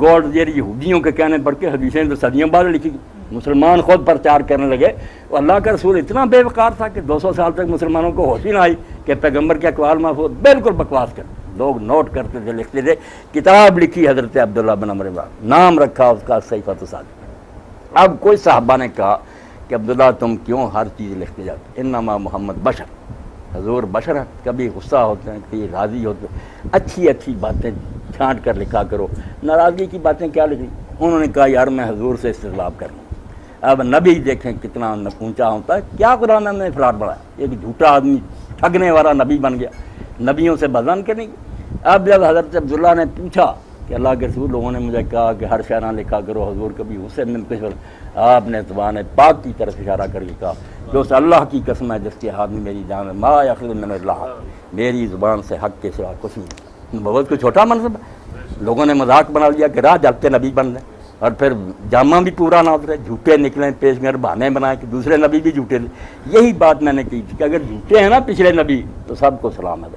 گوڈ دیئر یہودیوں کے کہنے پر کہ حدیثیں تو صدیوں بعد لکھی. مسلمان خود پرچار کرنے لگے. اور اللہ کا رسول اتنا بے وقار تھا کہ 200 سال تک مسلمانوں کو ہوش ہی نہ آئی کہ پیغمبر کے اقوال محفوظ بالکل بکواس کرتے. لوگ نوٹ کرتے تھے، لکھتے تھے. کتاب لکھی حضرت عبداللہ بن عمرو بن العاص، نام رکھا اس کا صحیفۃ الصادق. اب کوئی صحابہ نے کہا کہ عبداللہ تم کیوں ہر چیز لکھتے جاتے؟ انما محمد بشر، حضور بشر ہیں، کبھی غصہ ہوتے ہیں، کبھی راضی ہوتے ہیں. اچھی اچھی باتیں چھانٹ کر لکھا کرو، ناراضگی کی باتیں کیا لکھی؟ انہوں نے کہا یار میں حضور سے استطلاع کروں. اب نبی دیکھیں کتنا اونچا ہوتا ہے. کیا قرآن نے افراد بڑھایا؟ ایک جھوٹا آدمی ٹھگنے والا نبی بن گیا، نبیوں سے بدن کے نہیں. اب جب حضرت عبداللہ نے پوچھا کہ اللہ کے رسول لوگوں نے مجھے کہا کہ ہر شعرہ لکھا کرو، حضور کبھی غصے میں کچھ، آپ نے زبان پاک کی طرف اشارہ کر کے کہا جو اللہ کی قسم ہے جس کے ہاتھ میں میری جان ہے، ما یخرج من اللہ، میری زبان سے حق کے سوا کچھ نہیں. بہت کوئی چھوٹا منصب ہے. لوگوں نے مذاق بنا لیا کہ راہ جاتے نبی بن جائیں اور پھر جامع بھی پورا نہ اترے، جھوٹے نکلیں، پیش میں بہانے بنائیں کہ دوسرے نبی بھی جھوٹے تھے. یہی بات میں نے کی تھی کہ اگر جھوٹے ہیں نا پچھلے نبی تو سب کو سلام ہے.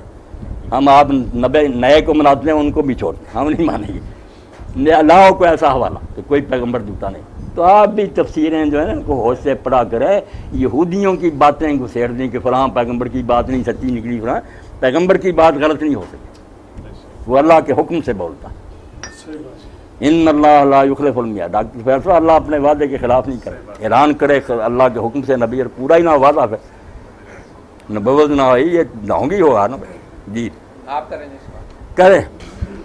ہم آپ نئے کو مناتے ہیں، ان کو بھی چھوڑتے ہیں، ہم نہیں مانیں گے. اللہ کو ایسا حوالہ کہ کوئی پیغمبر جھوٹا نہیں. تو آپ بھی تفسیریں جو ہیں ان کو ہوش سے پڑھا کرے. یہودیوں کی باتیں گھسیڑ دیں کہ فلاں پیغمبر کی بات نہیں سچی نکلی، فلاں پیغمبر کی بات غلط نہیں ہو سکتی، وہ اللہ کے حکم سے بولتا. ان اللہ لا یخلف المیعاد، ڈاکٹر فیصلہ اللہ اپنے وعدے کے خلاف نہیں کرے. اعلان کرے اللہ کے حکم سے نبی اور پورا ہی نہ وعدہ ہے، نبوت نہ ہوئی، یہ ڈھونگی ہوگا نا. جی آپ کریں کریں.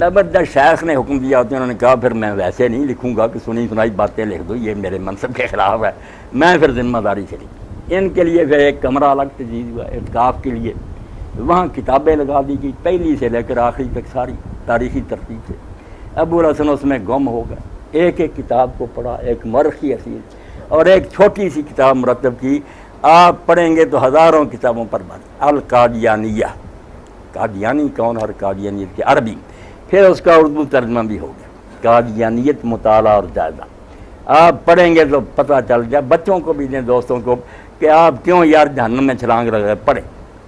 زبردست شیخ نے حکم دیا ہوتا ہے، انہوں نے کہا پھر میں ویسے نہیں لکھوں گا کہ سنی سنائی باتیں لکھ دو، یہ میرے منصب کے خلاف ہے، میں پھر ذمہ داری سے لکھی۔ ان کے لیے پھر ایک کمرہ الگ تجویز ہوا اعتکاف کے لیے، وہاں کتابیں لگا دی گئی پہلی سے لے کر آخری تک ساری تاریخی ترتیب سے۔ ابو الحسن اس میں گم ہو گئے، ایک ایک کتاب کو پڑھا، ایک مرخی اصیل اور ایک چھوٹی سی کتاب مرتب کی، آپ پڑھیں گے تو ہزاروں کتابوں پر بات۔ القادیانیہ، قادیانی کون اور قادیانیت کی عربی، پھر اس کا اردو ترجمہ بھی ہو گیا، قادیانیت مطالعہ اور جائزہ۔ آپ پڑھیں گے تو پتہ چل جائے، بچوں کو بھی دیں، دوستوں کو، کہ آپ کیوں یار جہنم میں چھلانگ لگائے، پڑھیں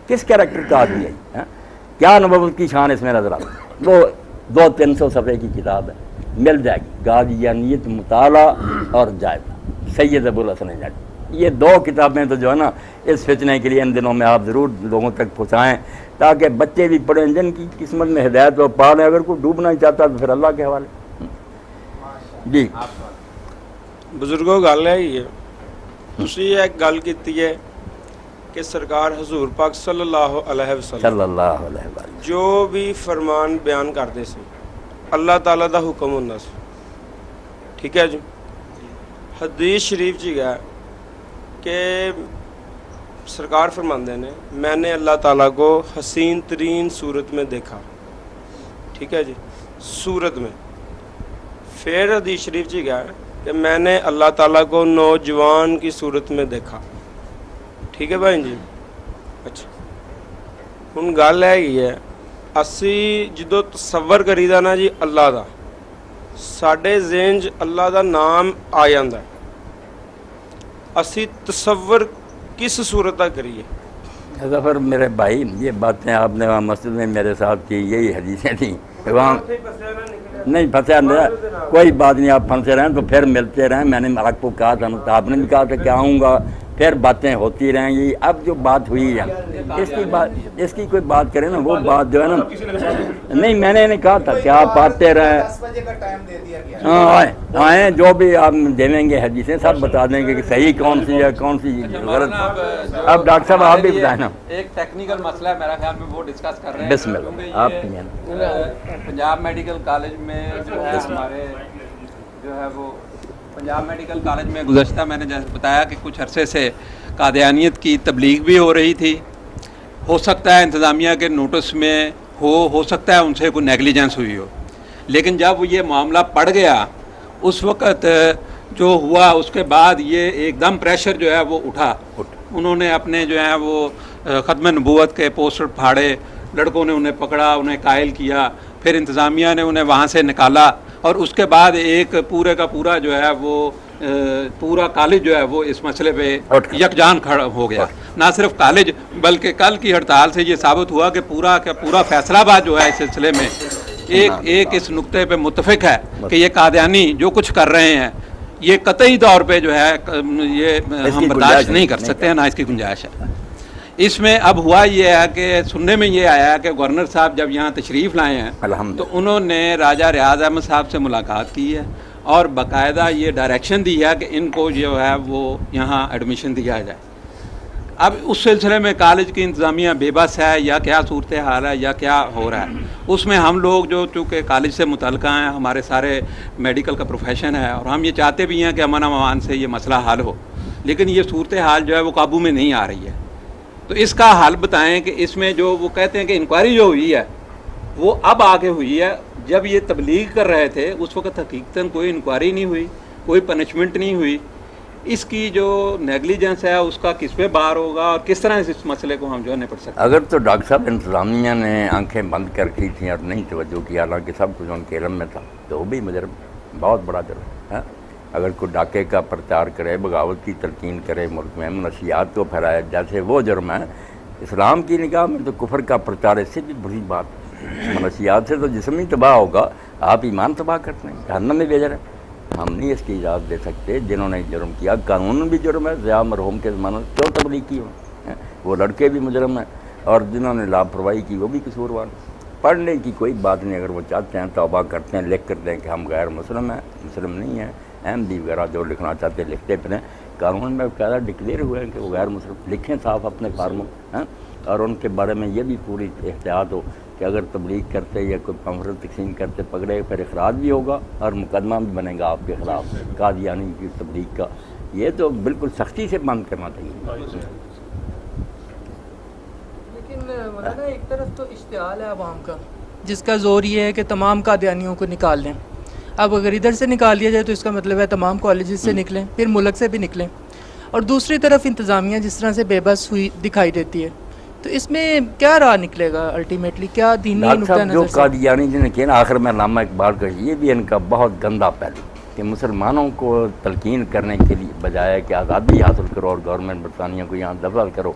کس کیریکٹر کا آدمی ہے، کیا نبوت کی شان اس میں نظر آتی ہے۔ وہ 200-300 صفحے کی کتاب ہے، مل جائے گی، قادیانیت مطالعہ اور جائزہ، سید ابو الحسن نجفی۔ یہ 2 کتابیں تو جو ہے نا اس فتنے کے لیے ان دنوں میں آپ ضرور لوگوں تک پہنچائیں، تاکہ بچے بھی پڑھیں، جن کی قسمت میں ہدایت اور پا لیں۔ اگر کوئی ڈوبنا ہی چاہتا تو پھر اللہ کے حوالے۔ جی بزرگوں گل ہے یہ تسی ایک گل کیتی ہے کہ سرکار حضور پاک صلی اللہ علیہ وسلم صلی اللہ علیہ وسلم جو بھی فرمان بیان کرتے سی اللہ تعالیٰ دا حکم ہوتا سی، ٹھیک ہے جی۔ حدیث شریف جی گیا کہ سرکار فرماندے نے میں نے اللہ تعالیٰ کو حسین ترین صورت میں دیکھا، ٹھیک ہے جی، صورت میں۔ پھر حدیث شریف جی گیا کہ میں نے اللہ تعالیٰ کو نوجوان کی صورت میں دیکھا، ٹھیک ہے بھائی جی۔ اچھا ہن گل ہے یہ ہے اسی جدو تصور کری دا نا جی اللہ دا، ساڈے ذہن چ اللہ دا نام آ جاندا ہے، اسی تصور کس صورت کا کریے؟ ظفر میرے بھائی، یہ باتیں آپ نے وہاں مسجد میں میرے ساتھ کی، یہی حدیثیں تھیں وہاں نہیں پھنسا نہیں، کوئی بات نہیں، آپ پھنسے رہیں تو پھر ملتے رہیں۔ میں نے آپ کو کہا تھا، آپ نے بھی کہا تھا کہ آؤں گا، پھر باتیں ہوتی رہیں گی۔ اب جو بات ہوئی ہے اس کی کوئی بات کریں نا، وہ بات جو ہے نا، نہیں میں نے کہا تھا کہ آپ آتے رہیں، ہاں آئیں، جو بھی آپ دیں گے حدیثیں سب بتا دیں گے کہ صحیح کون سی ہے کون سی غلط۔ اب ڈاکٹر صاحب آپ بھی بتائیں نا، ایک ٹیکنیکل مسئلہ ہے میرا خیال میں وہ ڈسکس کر رہے ہیں۔ بسم اللہ، آپ پنجاب میڈیکل کالج میں جو ہے ہمارے جو ہے وہ پنجاب میڈیکل کالج میں گزشتہ میں نے جیسے بتایا کہ کچھ عرصے سے قادیانیت کی تبلیغ بھی ہو رہی تھی، ہو سکتا ہے انتظامیہ کے نوٹس میں ہو سکتا ہے ان سے کوئی نیگلیجنس ہوئی ہو، لیکن جب یہ معاملہ پڑ گیا اس وقت جو ہوا اس کے بعد یہ ایک دم پریشر جو ہے وہ اٹھا، انہوں نے اپنے جو ہے وہ ختم نبوت کے پوسٹر پھاڑے، لڑکوں نے انہیں پکڑا، انہیں قائل کیا، پھر انتظامیہ نے انہیں وہاں سے نکالا، اور اس کے بعد ایک پورے کا پورا جو ہے وہ پورا کالج جو ہے وہ اس مسئلے پہ یکجان کھڑا ہو گیا۔ نہ صرف کالج بلکہ کل کی ہڑتال سے یہ ثابت ہوا کہ پورا کا پورا فیصلہ آباد جو ہے اس سلسلے میں ایک اس نقطے پہ متفق ہے کہ یہ قادیانی جو کچھ کر رہے ہیں یہ قطعی طور پہ جو ہے یہ ہم برداشت نہیں کر سکتے ہیں، نہ اس کی گنجائش ہے۔ اس میں اب ہوا یہ ہے کہ سننے میں یہ آیا کہ گورنر صاحب جب یہاں تشریف لائے ہیں تو انہوں نے راجہ ریاض احمد صاحب سے ملاقات کی ہے اور باقاعدہ یہ ڈائریکشن دی ہے کہ ان کو جو ہے وہ یہاں ایڈمیشن دیا جائے۔ اب اس سلسلے میں کالج کی انتظامیہ بے بس ہے یا کیا صورتحال ہے یا کیا ہو رہا ہے، اس میں ہم لوگ جو چونکہ کالج سے متعلقہ ہیں، ہمارے سارے میڈیکل کا پروفیشن ہے اور ہم یہ چاہتے بھی ہیں کہ امن امان سے یہ مسئلہ حل ہو، لیکن یہ صورتحال جو ہے وہ قابو میں نہیں آ رہی ہے۔ تو اس کا حل بتائیں کہ اس میں جو وہ کہتے ہیں کہ انکوائری جو ہوئی ہے وہ اب آگے ہوئی ہے، جب یہ تبلیغ کر رہے تھے اس وقت حقیقتاً کوئی انکوائری نہیں ہوئی، کوئی پنشمنٹ نہیں ہوئی۔ اس کی جو نیگلیجنس ہے اس کا کس پہ بار ہوگا اور کس طرح اس مسئلے کو ہم جو ہے نپٹ سکتے ہیں؟ اگر تو ڈاکٹر صاحب انتظامیہ نے آنکھیں بند کر کی تھیں اور نہیں توجہ کی، حالانکہ سب کچھ ان کے علم میں تھا، تو وہ بھی مجرم، بہت بڑا جرم ہے۔ اگر کوئی ڈاکے کا پرچار کرے، بغاوت کی تلقین کرے، ملک میں منشیات کو پھیلائے، جیسے وہ جرم ہے، اسلام کی نگاہ میں تو کفر کا پرچار اس سے بھی بری بات ہے۔ منشیات سے تو جسم ہی تباہ ہوگا، آپ ایمان تباہ کرتے ہیں، جہنم میں بھیج رہے ہیں۔ ہم نہیں اس کی اجازت دے سکتے۔ جنہوں نے جرم کیا، قانون بھی جرم ہے، ضیاء مرحوم کے زمانے میں کیوں تبلیغ کی ہوئی، وہ لڑکے بھی مجرم ہیں، اور جنہوں نے لاپرواہی کی وہ بھی قصوروار ہیں۔ پڑھنے کی کوئی بات نہیں، اگر وہ چاہتے ہیں توبہ کرتے ہیں، لکھ کر دیں کہ ہم غیر مسلم ہیں، مسلم نہیں ہیں، احمدی وغیرہ جو لکھنا چاہتے ہیں لکھتے پھریں۔ قانون میں باقاعدہ ڈکلیئر ہوئے ہیں کہ وہ غیر مسلم، لکھیں صاف اپنے فارموں، اور ان کے بارے میں یہ بھی پوری احتیاط ہو کہ اگر تبلیغ کرتے یا کوئی پمفلٹ تقسیم کرتے پکڑے پھر اخراج بھی ہوگا اور مقدمہ بھی بنے گا آپ کے خلاف قادیانی کی تبلیغ کا. یہ تو بالکل سختی سے بند کرنا چاہیے. لیکن مولانا ایک طرف تو اشتعال ہے عوام کا جس کا زور یہ ہے کہ تمام قادیانیوں کو نکال لیں. اب اگر ادھر سے نکال دیا جائے تو اس کا مطلب ہے تمام کالجز سے نکلیں پھر ملک سے بھی نکلیں. اور دوسری طرف انتظامیہ جس طرح سے بے بس ہوئی دکھائی دیتی ہے تو اس میں کیا راہ نکلے گا الٹیمیٹلی, کیا دینی ڈاکٹر نقطہ صاحب جو نظر سے؟ قادیانی جن نے کیا نا آخر میں علامہ اقبال کا یہ بھی ان کا بہت گندا پہلو کہ مسلمانوں کو تلقین کرنے کے لیے بجائے کہ آزادی حاصل کرو اور گورنمنٹ برطانیہ کو یہاں دفع کرو,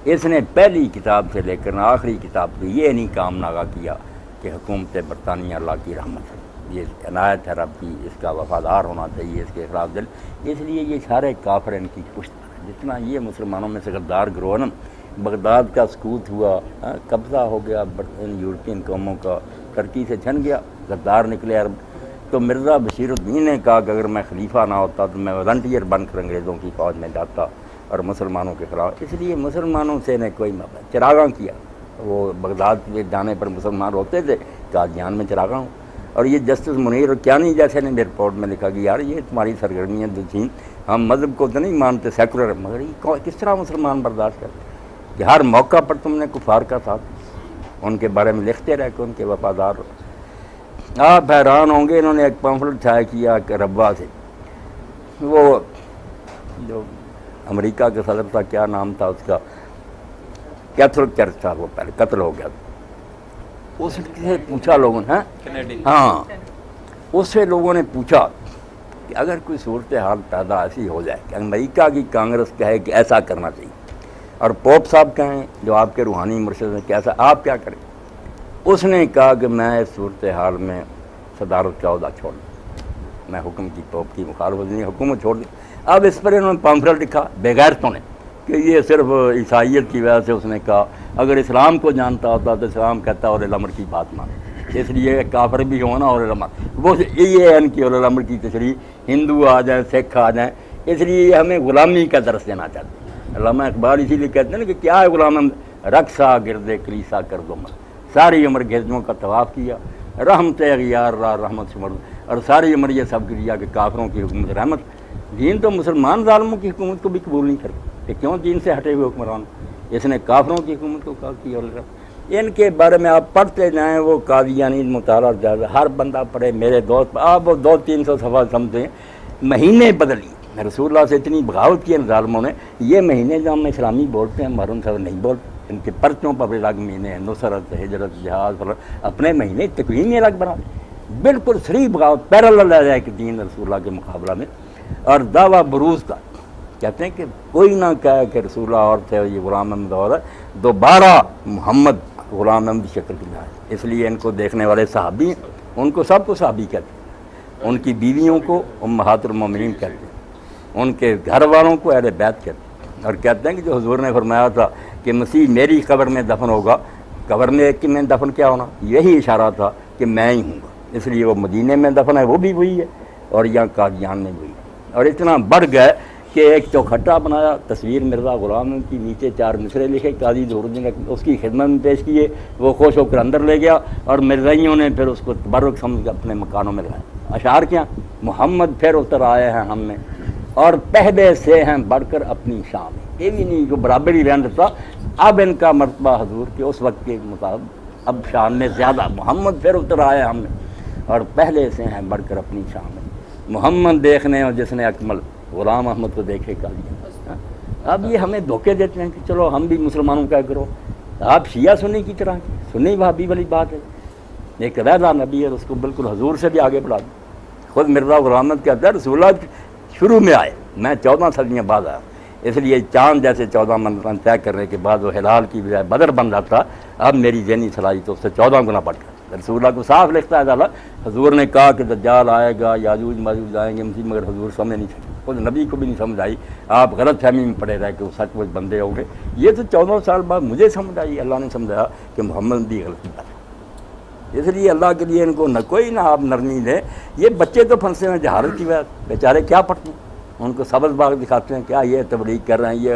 اس نے پہلی کتاب سے لے کر آخری کتاب کو یہ نہیں کام ناغا کیا کہ حکومت برطانیہ اللہ کی رحمت ہے, یہ عنایت ہے رب کی, اس کا وفادار ہونا چاہیے, اس کے خلاف دل. اس لیے یہ سارے کافر ان کی پشت پر. جتنا یہ مسلمانوں میں سے غدار گروہ نا, بغداد کا سقوط ہوا, قبضہ ہو گیا ان یورپین قوموں کا, ترکی سے چھن گیا, غدار نکلے عرب. تو مرزا بشیر الدین نے کہا کہ اگر میں خلیفہ نہ ہوتا تو میں والنٹیئر بن کر انگریزوں کی فوج میں جاتا اور مسلمانوں کے خلاف. اس لیے مسلمانوں سے نے کوئی چراغاں کیا. وہ بغداد میں جانے پر مسلمان روتے تھے, قادیان میں چراغاں ہوں. اور یہ جسٹس منیر کیانی جیسے نے میرے رپورٹ میں لکھا کہ یار یہ تمہاری سرگرمیاں جو تھیں, ہم مذہب کو تو نہیں مانتے, سیکولر, مگر یہ کس طرح مسلمان برداشت کرتے کہ ہر موقع پر تم نے کفار کا ساتھ, ان کے بارے میں لکھتے رہ کہ ان کے وفادار. آپ حیران ہوں گے, انہوں نے ایک پمفلٹ چھایا کیا کہ ربا سے, وہ جو امریکہ کا صدر تھا, کیا نام تھا اس کا, کیتھولک چرچ تھا, وہ پہلے قتل ہو گیا. اس سے پوچھا لوگوں نے, ہاں اس سے لوگوں نے پوچھا کہ اگر کوئی صورتحال پیدا ایسی ہو جائے کہ امریکہ کی کانگریس کہے کہ ایسا کرنا چاہیے اور پوپ صاحب کہیں جو آپ کے روحانی مرشد ہیں کہ ایسا, آپ کیا کریں؟ اس نے کہا کہ میں اس صورتحال میں صدارت کا عہدہ چھوڑ دوں, میں حکم کی پوپ کی مخالفت نہیں, حکومت چھوڑ دی. اب اس پر انہوں نے پمفلٹ لکھا بغیرتوں نے کہ یہ صرف عیسائیت کی وجہ سے. اس نے کہا اگر اسلام کو جانتا ہوتا تو اسلام کہتا اور الامر کی بات مان, اس لیے کافر بھی ہونا اور الامر, وہ یہ ہے ان کی اور الامر کی تشریح, ہندو آ جائیں سکھ آ جائیں, اس لیے یہ ہمیں غلامی کا درس دینا چاہتے ہیں. علامہ اقبال اسی لیے کہتے ہیں نا کہ کیا ہے غلام, رقصہ گردے کلیسا کر دو مر, ساری عمر گرجوں کا طواف کیا, رحمت اغیار را رحمت سمر, اور ساری عمر یہ سب کیا کہ کافروں کی حکومت رحمت. دین تو مسلمان ظالموں کی حکومت کو بھی قبول نہیں کرتے کہ کیوں دین سے ہٹے ہوئے حکمران, اس نے کافروں کی حکومت کو کہا کی. اور ان کے بارے میں آپ پڑھتے جائیں, وہ قادیانی مطالعہ زیادہ, ہر بندہ پڑھے. میرے دوست آپ 200-300 صفحہ سمجھتے ہیں, مہینے بدلی. رسول اللہ سے اتنی بغاوت کی ان ظالموں نے. یہ مہینے جو ہم اسلامی بولتے ہیں محرم صاحب نہیں بولتے, ان کے پرچوں پر الگ مہینے ہیں, نصرت, ہجرت, جہاد, اپنے مہینے تقویم ہی الگ بنا دیں. بالکل صریح بغاوت, پیرالل آ جائے کہ دین رسول اللہ کے مقابلہ میں. اور دعویٰ بروز کا کہتے ہیں کہ کوئی نہ کہے کہ رسول اللہ اور تھے, یہ غلام احمد اور ہے, دوبارہ محمد غلام احمد کی شکل کی ہے. اس لیے ان کو دیکھنے والے صحابی ہیں, ان کو سب کو صحابی کہتے ہیں, ان کی بیویوں کو امہات المومنین کہتے ہیں, ان کے گھر والوں کو اہل بیت کہتے ہیں. اور کہتے ہیں کہ جو حضور نے فرمایا تھا کہ مسیح میری قبر میں دفن ہوگا, قبر میں ایک میں دفن کیا ہونا, یہی اشارہ تھا کہ میں ہی ہوں گا. اس لیے وہ مدینے میں دفن ہے, وہ بھی وہی ہے, اور یہاں قادیان میں وہی ہے. اور اتنا بڑھ گئے کہ ایک چوکھٹا بنایا, تصویر مرزا غلام کی, نیچے 4 مصرے لکھے, قاضی ظہور نے اس کی خدمت میں پیش کیے, وہ خوش ہو کر اندر لے گیا, اور مرزائیوں نے پھر اس کو تبرک سمجھ کے اپنے مکانوں میں لگایا. اشعار کیا, محمد پھر اتر آئے ہیں ہم میں, اور پہلے سے ہیں بڑھ کر اپنی شان. یہ بھی نہیں جو برابر ہی رہن دیتا, اب ان کا مرتبہ حضور کے اس وقت کے مطابق اب شان میں زیادہ. محمد پھر اتر آئے ہم میں, اور پہلے سے ہیں بڑھ کر اپنی شان میں. محمد دیکھنے اور جس نے اکمل, غلام احمد کو دیکھے کا لیا. اب یہ ہمیں دھوکے دیتے ہیں کہ چلو ہم بھی مسلمانوں کا کرو. آپ شیعہ سنی کی طرح, سنی وہابی والی بات ہے. ایک ریضا نبی ہے, اس کو بالکل حضور سے بھی آگے بڑھا دیں. خود مرزا غلام احمد کہتا ہے رسول اللہ شروع میں آئے, میں 14 صدیاں بعد آیا, اس لیے چاند جیسے 14 منزل طے کرنے کے بعد وہ ہلال کی بجائے بدر بن جاتا, اب میری ذہنی صلاحیت اس سے 14 گنا بڑھ کر. رسول اللہ کو صاف لکھتا ہے تعالیٰ, حضور نے کہا کہ دجال آئے گا, یاجوج ماجوج آئیں گے مسیح, مگر حضور سمجھ نہیں سکتے, خود نبی کو بھی نہیں سمجھ آئی. آپ غلط فہمی میں پڑے رہے کہ وہ سچ مچ بندے ہوں گے. یہ تو 14 سال بعد مجھے سمجھ آئی, اللہ نے سمجھایا کہ محمد بھی غلطی کر. اس لیے اللہ کے لیے ان کو نہ کوئی نہ آپ نرمی دیں. یہ بچے تو پھنسے ہیں جہالت کی وجہ, بیچارے کیا پڑھتے ہیں, ان کو سبز باغ دکھاتے ہیں, کیا یہ تبلیغ کر رہے ہیں, یہ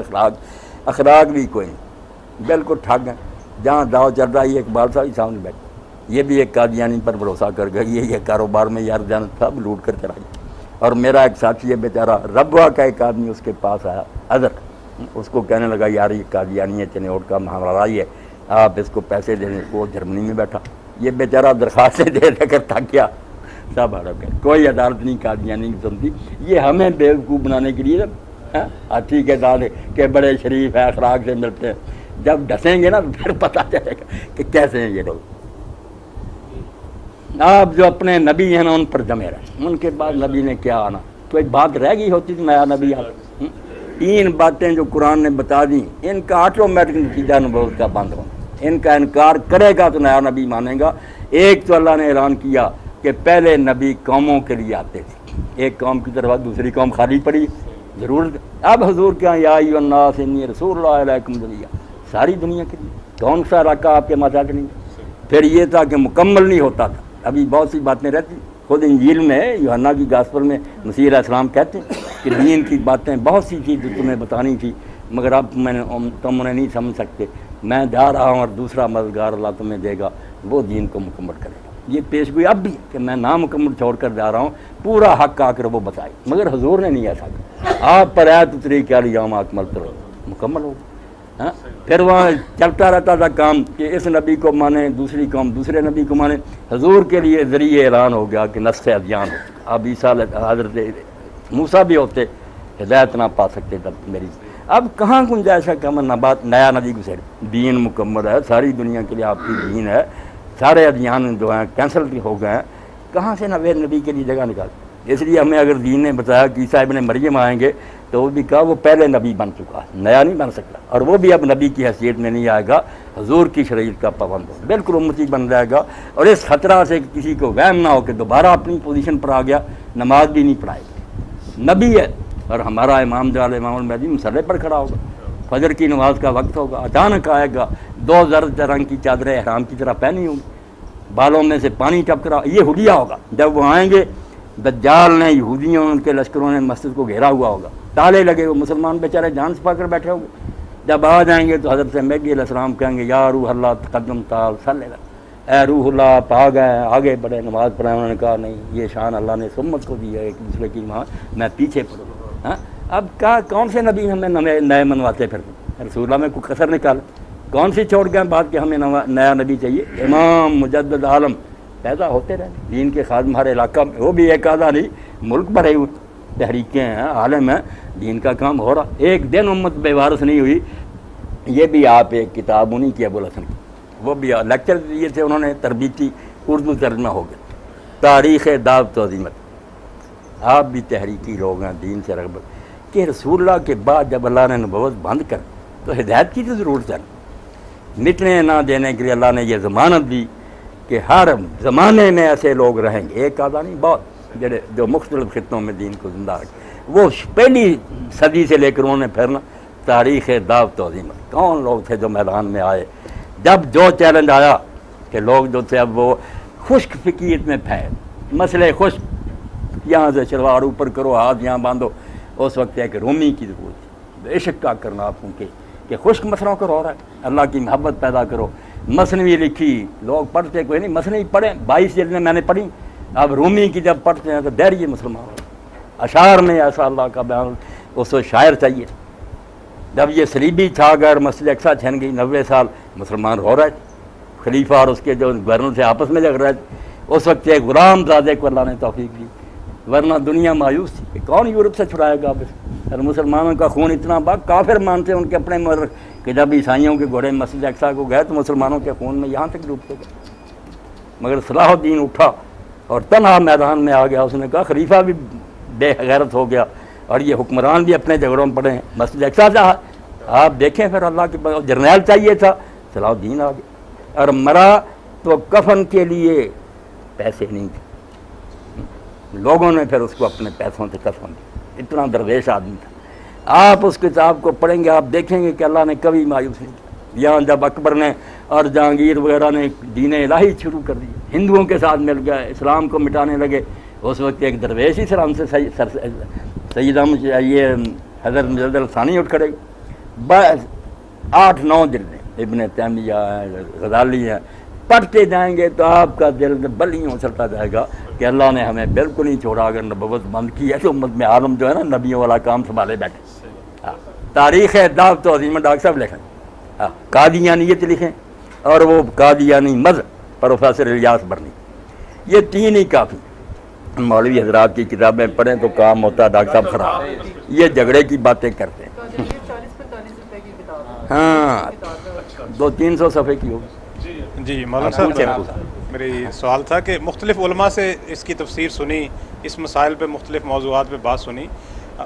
اخلاق بھی کوئی نہیں, بالکل ٹھگ ہیں. جہاں داؤ چل رہا ہے یہ اقبال صاحب ہی سامنے بیٹھے، یہ بھی ایک قادیانی پر بھروسہ کر گئی ہے، یہ کاروبار میں یار جان سب لوٹ کر چلا گیا۔ اور میرا ایک ساتھی ہے بیچارہ ربوہ کا ایک آدمی اس کے پاس آیا اظہر، اس کو کہنے لگا یار یہ قادیانی ہے چنوٹ کا ہمارا یہ، آپ اس کو پیسے دے دیں، وہ جرمنی میں بیٹھا، یہ بیچارہ درخواستیں دے دے کر تھک گیا، سب ہڑپ گئے، کوئی عدالت نہیں قادیانی کی سنتی۔ یہ ہمیں بیوقوف بنانے کے لیے اچھی کے داد کہ بڑے شریف ہے اخلاق سے ملتے ہیں، جب ڈسیں گے نا تو پھر پتہ چلے گا کہ کیسے ہیں یہ لوگ۔ آپ جو اپنے نبی ہیں نا ان پر جمے رہے، ان کے بعد نبی نے کیا آنا، کوئی بات رہ گئی ہوتی تو نیا نبی آتا۔ تین باتیں جو قرآن نے بتا دیں ان کا آٹومیٹک نتیجہ نبوت کا بند ہونا، ان کا انکار کرے گا تو نیا نبی مانے گا۔ ایک تو اللہ نے اعلان کیا کہ پہلے نبی قوموں کے لیے آتے تھے، ایک قوم کی طرف دوسری قوم خالی پڑی ضرورت، اب حضور کیا یا ایھا الناس انی رسول اللہ علیکم جمیعا، ساری دنیا کے لیے، کون سا علاقہ آپ کے مذاق نہیں۔ پھر یہ تھا کہ مکمل نہیں ہوتا تھا، ابھی بہت سی باتیں رہتی، خود انجیل میں یوحنا کی گاسپل میں مسیح علیہ السلام کہتے ہیں کہ دین کی باتیں بہت سی تھی جو تمہیں بتانی تھی مگر اب تم انہیں نہیں سمجھ سکتے، میں جا رہا ہوں اور دوسرا مددگار اللہ تمہیں دے گا، وہ دین کو مکمل کرے گا۔ یہ پیش گوئی اب بھی کہ میں نامکمل چھوڑ کر جا رہا ہوں، پورا حق آ کر وہ بتائے، مگر حضور نے نہیں ایسا کہا، آپ پر آیت اتری کہ الیوم اکملت لکم، مکمل ہو۔ پھر وہاں چلتا رہتا تھا کام کہ اس نبی کو مانے دوسری قوم دوسرے نبی کو مانے، حضور کے لیے ذریعے اعلان ہو گیا کہ نسخ ادیان ہو، اب عیسیٰ حضرت موسیٰ بھی ہوتے ہدایت نہ پا سکتے تب میری، اب کہاں گنجائش ہے کہ ہم نیا نبی گزرے، دین مکمل ہے، ساری دنیا کے لیے آپ کی دین ہے، سارے ادیان جو ہیں کینسل بھی ہو گئے ہیں، کہاں سے نوے نبی کے لیے جگہ نکال۔ اس لیے ہمیں اگر دین نے بتایا کہ عیسیٰ ابن مریم آئیں گے تو وہ بھی کہا وہ پہلے نبی بن چکا، نیا نہیں بن سکتا، اور وہ بھی اب نبی کی حیثیت میں نہیں آئے گا، حضور کی شریعت کا پابند ہو، بالکل امتی بن جائے گا، اور اس خطرہ سے کسی کو وہم نہ ہو کہ دوبارہ اپنی پوزیشن پر آ گیا، نماز بھی نہیں پڑھائے گا، نبی ہے، اور ہمارا امام جلال امام المہدی مسلح پر کھڑا ہوگا، فجر کی نماز کا وقت ہوگا، اچانک آئے گا، 2 زرد رنگ کی چادریں احرام کی طرح پہنی ہوں گی، بالوں میں سے پانی ٹپک رہا، یہ حلیہ ہوگا۔ جب وہ آئیں گے دجال نے یہودیوں ان کے لشکروں نے مسجد کو گھیرا ہوا ہوگا، تالے لگے ہوئے، مسلمان بیچارے جان چھپا کر بیٹھے ہوں گے، جب آ جائیں گے تو حضرت مہدی علیہ السلام کہیں گے یا روح اللہ تقدم تعال صلی اللہ، اے روح اللہ آپ آ گئے، آگے بڑے نماز پڑھائیں۔ انہوں نے کہا نہیں، یہ شان اللہ نے سمت کو دی ہے ایک دوسرے کی، وہاں میں پیچھے پڑھوں۔ اب کیا کون سے نبی ہمیں نئے منواتے پھر رسول اللہ میں کوئی کثر نکال، کون سی چھوڑ گئے بات کہ ہمیں نیا نبی چاہیے؟ امام مجدد عالم پیدا ہوتے رہے، دین کے خادم ہر علاقہ میں، وہ بھی ایک آدھا نہیں، ملک بھرے ہوئے تحریکیں ہیں، عالم ہیں، دین کا کام ہو رہا، ایک دن امت بے وارث نہیں ہوئی۔ یہ بھی آپ ایک کتاب انہیں کی ابو الحسن کی، وہ بھی لیکچر دیے تھے انہوں نے، تربیتی اردو ترجمہ ہو گیا، تاریخ دعوت و عظیمت۔ آپ بھی تحریکی لوگ ہیں، دین سے رغبت کہ رسول اللہ کے بعد جب اللہ نے نبوت بند کر تو ہدایت کی تو ضرورت ہے، مٹنے نہ دینے کے لیے اللہ نے یہ ضمانت دی کہ ہر زمانے میں ایسے لوگ رہیں گے، ایک آدھا نہیں، بہت جو مختلف خطوں میں دین کو زندہ رکھے۔ وہ پہلی صدی سے لے کر انہوں نے پھرنا تاریخ دعوت و عظیمت، کون لوگ تھے جو میدان میں آئے، جب جو چیلنج آیا کہ لوگ جو تھے اب وہ خشک فکریت میں پھیل، مسئلے خشک، یہاں سے شلوار اوپر کرو، ہاتھ یہاں باندھو، اس وقت ایک رومی کی ضرورت تھی، بے شک کا کرنا آپ کو کہ خشک مسئلوں کو رو رہا ہے، اللہ کی محبت پیدا کرو۔ مثنوی لکھی، لوگ پڑھتے کوئی نہیں، مثنوی پڑھیں، 22 جلدیں میں نے پڑھی، اب رومی کی جب پڑھتے ہیں تو دہریے مسلمان، اشعار میں ایسا اللہ کا بیان، اس کو شاعر چاہیے۔ جب یہ صلیبی چھا گئے اور مسجد اقصی چھن گئی، 90 سال مسلمان رو رہے تھے، خلیفہ اور اس کے جو گورنر سے آپس میں لگ رہے تھے، اس وقت ایک غلام زادے کو اللہ نے توفیق دی، ورنہ دنیا مایوس تھی کہ کون یورپ سے چھڑائے گا واپس، اور مسلمانوں کا خون اتنا کافر مانتے ہیں ان کے اپنے مورخ کہ جب عیسائیوں کے گھوڑے مسجد اقصی کو گئے تو مسلمانوں کے خون میں یہاں تک ڈوبتے گئے، مگر صلاح الدین اٹھا اور تنہا میدان میں آ گیا، اس نے کہا خلیفہ بھی بے غیرت ہو گیا اور یہ حکمران بھی اپنے جھگڑوں میں پڑے ہیں، مسجد اقصی سے آپ دیکھیں، پھر اللہ کے جرنیل چاہیے تھا، صلاح الدین آ گیا، اور مرا تو کفن کے لیے پیسے نہیں تھے، لوگوں نے پھر اس کو اپنے پیسوں سے کفن دیا، اتنا درویش آدمی تھا۔ آپ اس کتاب کو پڑھیں گے، آپ دیکھیں گے کہ اللہ نے کبھی مایوس نہیں کیا۔ یہاں جب اکبر نے اور جہانگیر وغیرہ نے دین الہی شروع کر دی، ہندوؤں کے ساتھ مل گئے، اسلام کو مٹانے لگے، اس وقت ایک درویش ہی اسلام سے سیدہ یہ حضرت مجدد ثانی اٹھ کھڑے، 8-9 جلدیں ابن تیمیہ ہیں, غزالی ہیں, پڑھتے جائیں گے تو آپ کا دل بلیوں چلتا جائے گا کہ اللہ نے ہمیں بالکل نہیں چھوڑا. اگر نبوت بند کی ہے تو امت میں عالم جو ہے نا نبیوں والا کام سنبھالے بیٹھے. تاریخ دعوت و عظیم ڈاکٹر صاحب لکھیں, قادیانیت لکھیں, اور وہ قادیانی مذہب پروفیسر الیاس برنی, یہ تین ہی کافی. مولوی حضرات کی کتابیں پڑھیں تو کام ہوتا ہے ڈاکٹر صاحب خراب, یہ جھگڑے کی باتیں کرتے ہیں. 40-45 روپے کی کتاب ہاں 200-300 صفحے کی ہوگی. جی مولانا صاحب میری سوال تھا کہ مختلف علماء سے اس کی تفسیر سنی, اس مسائل پہ مختلف موضوعات پہ بات سنی.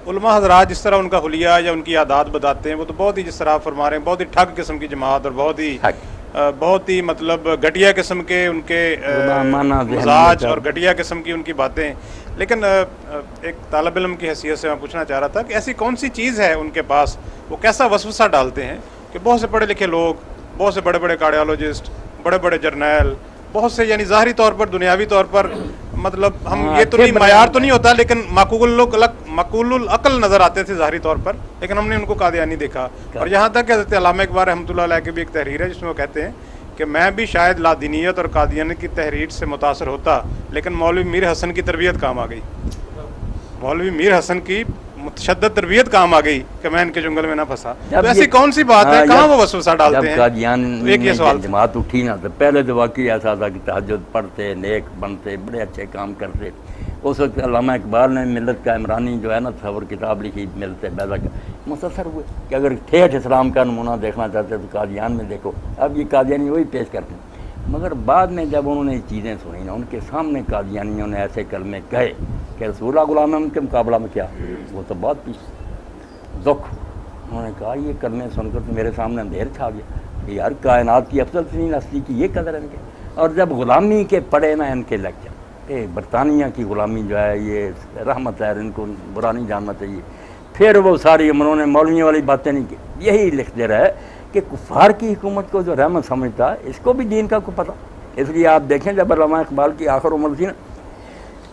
علماء حضرات جس طرح ان کا حلیہ یا ان کی عادات بتاتے ہیں وہ تو بہت ہی, جس طرح آپ فرما رہے ہیں, بہت ہی ٹھگ قسم کی جماعت اور بہت ہی مطلب گھٹیا قسم کے ان کے مزاج اور گھٹیا قسم کی ان کی باتیں. لیکن ایک طالب علم کی حیثیت سے میں پوچھنا چاہ رہا تھا کہ ایسی کون سی چیز ہے ان کے پاس, وہ کیسا وسوسہ ڈالتے ہیں کہ بہت سے پڑھے لکھے لوگ, بہت سے بڑے بڑے کارڈیالوجسٹ, بڑے بڑے جرنیل, بہت سے یعنی ظاہری طور پر دنیاوی طور پر مطلب ہم یہ تو نہیں, معیار تو نہیں ہوتا لیکن معقول العقل نظر آتے تھے ظاہری طور پر, لیکن ہم نے ان کو قادیانی دیکھا. اور یہاں تک کہ حضرت علامہ اقبال رحمۃ اللہ علیہ کی بھی ایک تحریر ہے جس میں وہ کہتے ہیں کہ میں بھی شاید لادینیت اور قادیانی کی تحریر سے متاثر ہوتا, لیکن مولوی میر حسن کی تربیت کام آ گئی. مولوی میر حسن کی متشدد تربیت کام آ گئی کہ میں ان کے جنگل میں نہ پھنسا. تو ایسی کون سی بات ہے, کہاں وہ وسوسہ ڈالتے ہیں؟ قادیان جماعت اٹھی نا تو پہلے تو واقعی ایسا تھا کہ تہجد پڑھتے, نیک بنتے, بڑے اچھے کام کرتے. اس وقت علامہ اقبال نے ملت کا عمرانی جو ہے نا تصور کتاب لکھی, ملت بیضا کا, متاثر ہوئے کہ اگر ٹھیٹھ اسلام کا نمونہ دیکھنا چاہتے تو قادیان میں دیکھو. اب یہ قادیانی وہی پیش کرتے ہیں. مگر بعد میں جب انہوں نے یہ چیزیں سنی نا, ان کے سامنے قادیانیوں نے ایسے کلمے کہے کہ رسول اللہ غلام ان کے مقابلہ میں کیا, وہ تو بہت پیچھے دکھ. انہوں نے کہا یہ کلمے سن کر تو میرے سامنے اندھیر چھا گیا کہ یار کائنات کی افضل ترین ہستی کی یہ قدر ان کے. اور جب غلامی کے پڑے نا ان کے لیکچر, برطانیہ کی غلامی جو ہے یہ رحمت ہے, ان کو برا نہیں جاننا چاہیے. پھر وہ ساری انہوں نے مولویوں والی باتیں نہیں کی, یہی لکھتے رہے کہ کفار کی حکومت کو جو رحمت سمجھتا ہے اس کو بھی دین کا کو پتہ. اس لیے آپ دیکھیں جب علامہ اقبال کی آخر عمر تھی نا,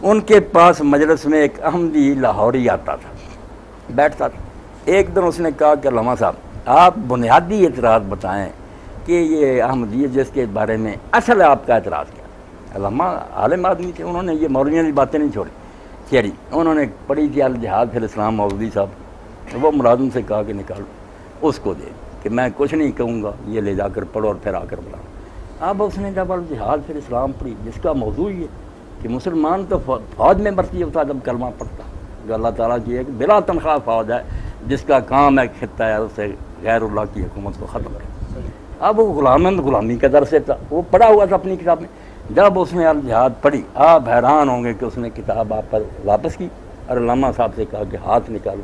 ان کے پاس مجلس میں ایک احمدی لاہوری آتا تھا, بیٹھتا تھا. ایک دن اس نے کہا کہ علامہ صاحب آپ بنیادی اعتراض بتائیں کہ یہ احمدی جس کے بارے میں اصل آپ کا اعتراض کیا. علامہ عالم آدمی تھے, انہوں نے یہ مولویوں کی باتیں نہیں چھوڑی. انہوں نے پڑھی تھی الجہاد فی الاسلام مودودی صاحب, وہ ملازم سے کہا کہ نکالو, اس کو دے کہ میں کچھ نہیں کہوں گا, یہ لے جا کر پڑھو اور پھر آ کر بلاؤ. اب اس نے جب الجہاد فی الاسلام پڑھی جس کا موضوع یہ کہ مسلمان تو فوج میں بھرتی ہوتا جب کلمہ پڑھتا, جو اللہ تعالیٰ کی ایک بلا تنخواہ فوج ہے جس کا کام ہے خطہ ہے اسے غیر اللہ کی حکومت کو ختم کرے. اب وہ غلامی کا درس تھا, وہ پڑھا ہوا تھا اپنی کتاب میں. جب اس نے الجہاد پڑھی آپ حیران ہوں گے کہ اس نے کتاب آپ پر واپس کی اور علامہ صاحب سے کہا کہ ہاتھ نکالو,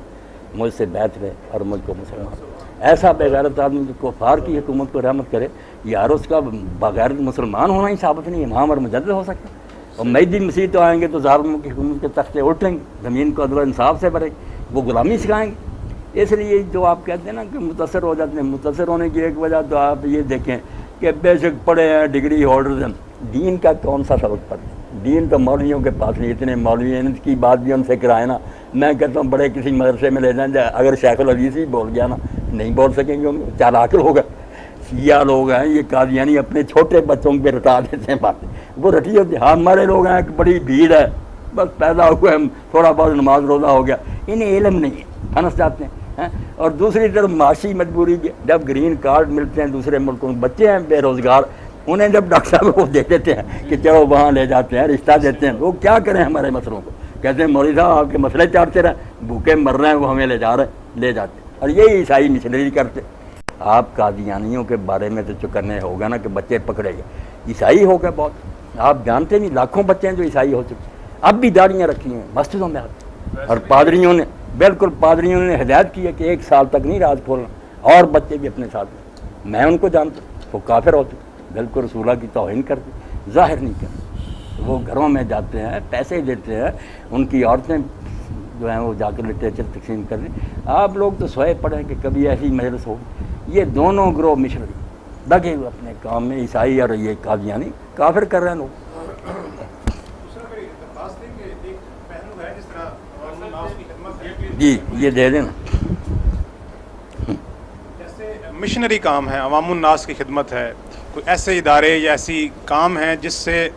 مجھ سے بیعت لے اور مجھ کو مسلمان. ایسا بغیرت آدمی جو کفار کی حکومت کو رحمت کرے, یار اس کا بغیر مسلمان ہونا ہی ثابت نہیں, امام اور مجدد ہو سکتا. اور مہدی مسیح تو آئیں گے تو ظالموں کی حکومت کے تختے الٹیں گے, زمین کو عدل و انصاف سے بھرے گی, وہ غلامی سکھائیں گے. اس لیے جو آپ کہتے ہیں نا کہ متاثر ہو جاتے ہیں, متاثر ہونے کی ایک وجہ تو آپ یہ دیکھیں کہ بے شک پڑھے ہیں, ڈگری ہولڈرز ہیں, دین کا کون سا سبق پڑھتے ہیں. دین تو مولویوں کے پاس نہیں, اتنے مولوی ان کی بات بھی ان سے کرائے نا. میں کہتا ہوں بڑے کسی مدرسے میں لے جائیں, اگر شیخ الحدیث ہی بول گیا نا, نہیں بول سکیں گے, چالاک لوگ ہیں, شیعہ لوگ ہیں, یہ قادیانی اپنے چھوٹے بچوں پہ رٹا دیتے ہیں باتیں, وہ رٹی ہوتی. ہمارے لوگ ہیں, بڑی بھیڑ ہے, بس پیدا ہوئے ہم, تھوڑا بہت نماز روزہ ہو گیا, انہیں علم نہیں ہے, پھنس جاتے ہیں. اور دوسری طرف معاشی مجبوری کی, جب گرین کارڈ ملتے ہیں دوسرے ملکوں میں, بچے ہیں بے روزگار, انہیں جب ڈاکٹر صاحب کو دے دیتے ہیں کہ چلو وہاں لے جاتے ہیں, رشتہ دیتے ہیں, وہ کیا کریں ہمارے مسئلوں کو. کہتے ہیں مولوی صاحب آپ کے مسئلے چاٹتے رہیں, بھوکے مر رہے ہیں, وہ ہمیں لے جا رہے ہیں, لے جاتے ہیں. اور یہی عیسائی مشنری کرتے. آپ قادیانیوں کے بارے میں تو چکرنے ہوگا نا کہ بچے پکڑے گئے, عیسائی ہو گئے بہت, آپ جانتے نہیں لاکھوں بچے ہیں جو عیسائی ہو چکے. اب بھی داڑیاں رکھی ہیں, مسجدوں میں آتے. اور پادریوں نے پادریوں نے ہدایت کی ہے کہ 1 سال تک نہیں راز کھولنا, اور بچے بھی اپنے ساتھ میں ان کو جانتا ہوں, وہ کافر ہوتے, بالکل رسول اللہ کی توہین کرتے, ظاہر نہیں کرتے. وہ گھروں میں جاتے ہیں, پیسے دیتے ہیں, ان کی عورتیں جو ہیں وہ جا کر لٹریچر تقسیم کر دیں. آپ لوگ تو سوئے پڑے کہ کبھی ایسی مجلس ہوگی. یہ دونوں گروہ مشرقی لگے ہوئے اپنے کام میں, عیسائی اور یہ قادیانی کافر کر رہے ہیں لوگ. جی جی یہ دے دیں نا. جیسے مشنری کام ہے, عوام الناس کی خدمت ہے, کوئی ایسے ادارے یا ایسی کام ہیں جس سے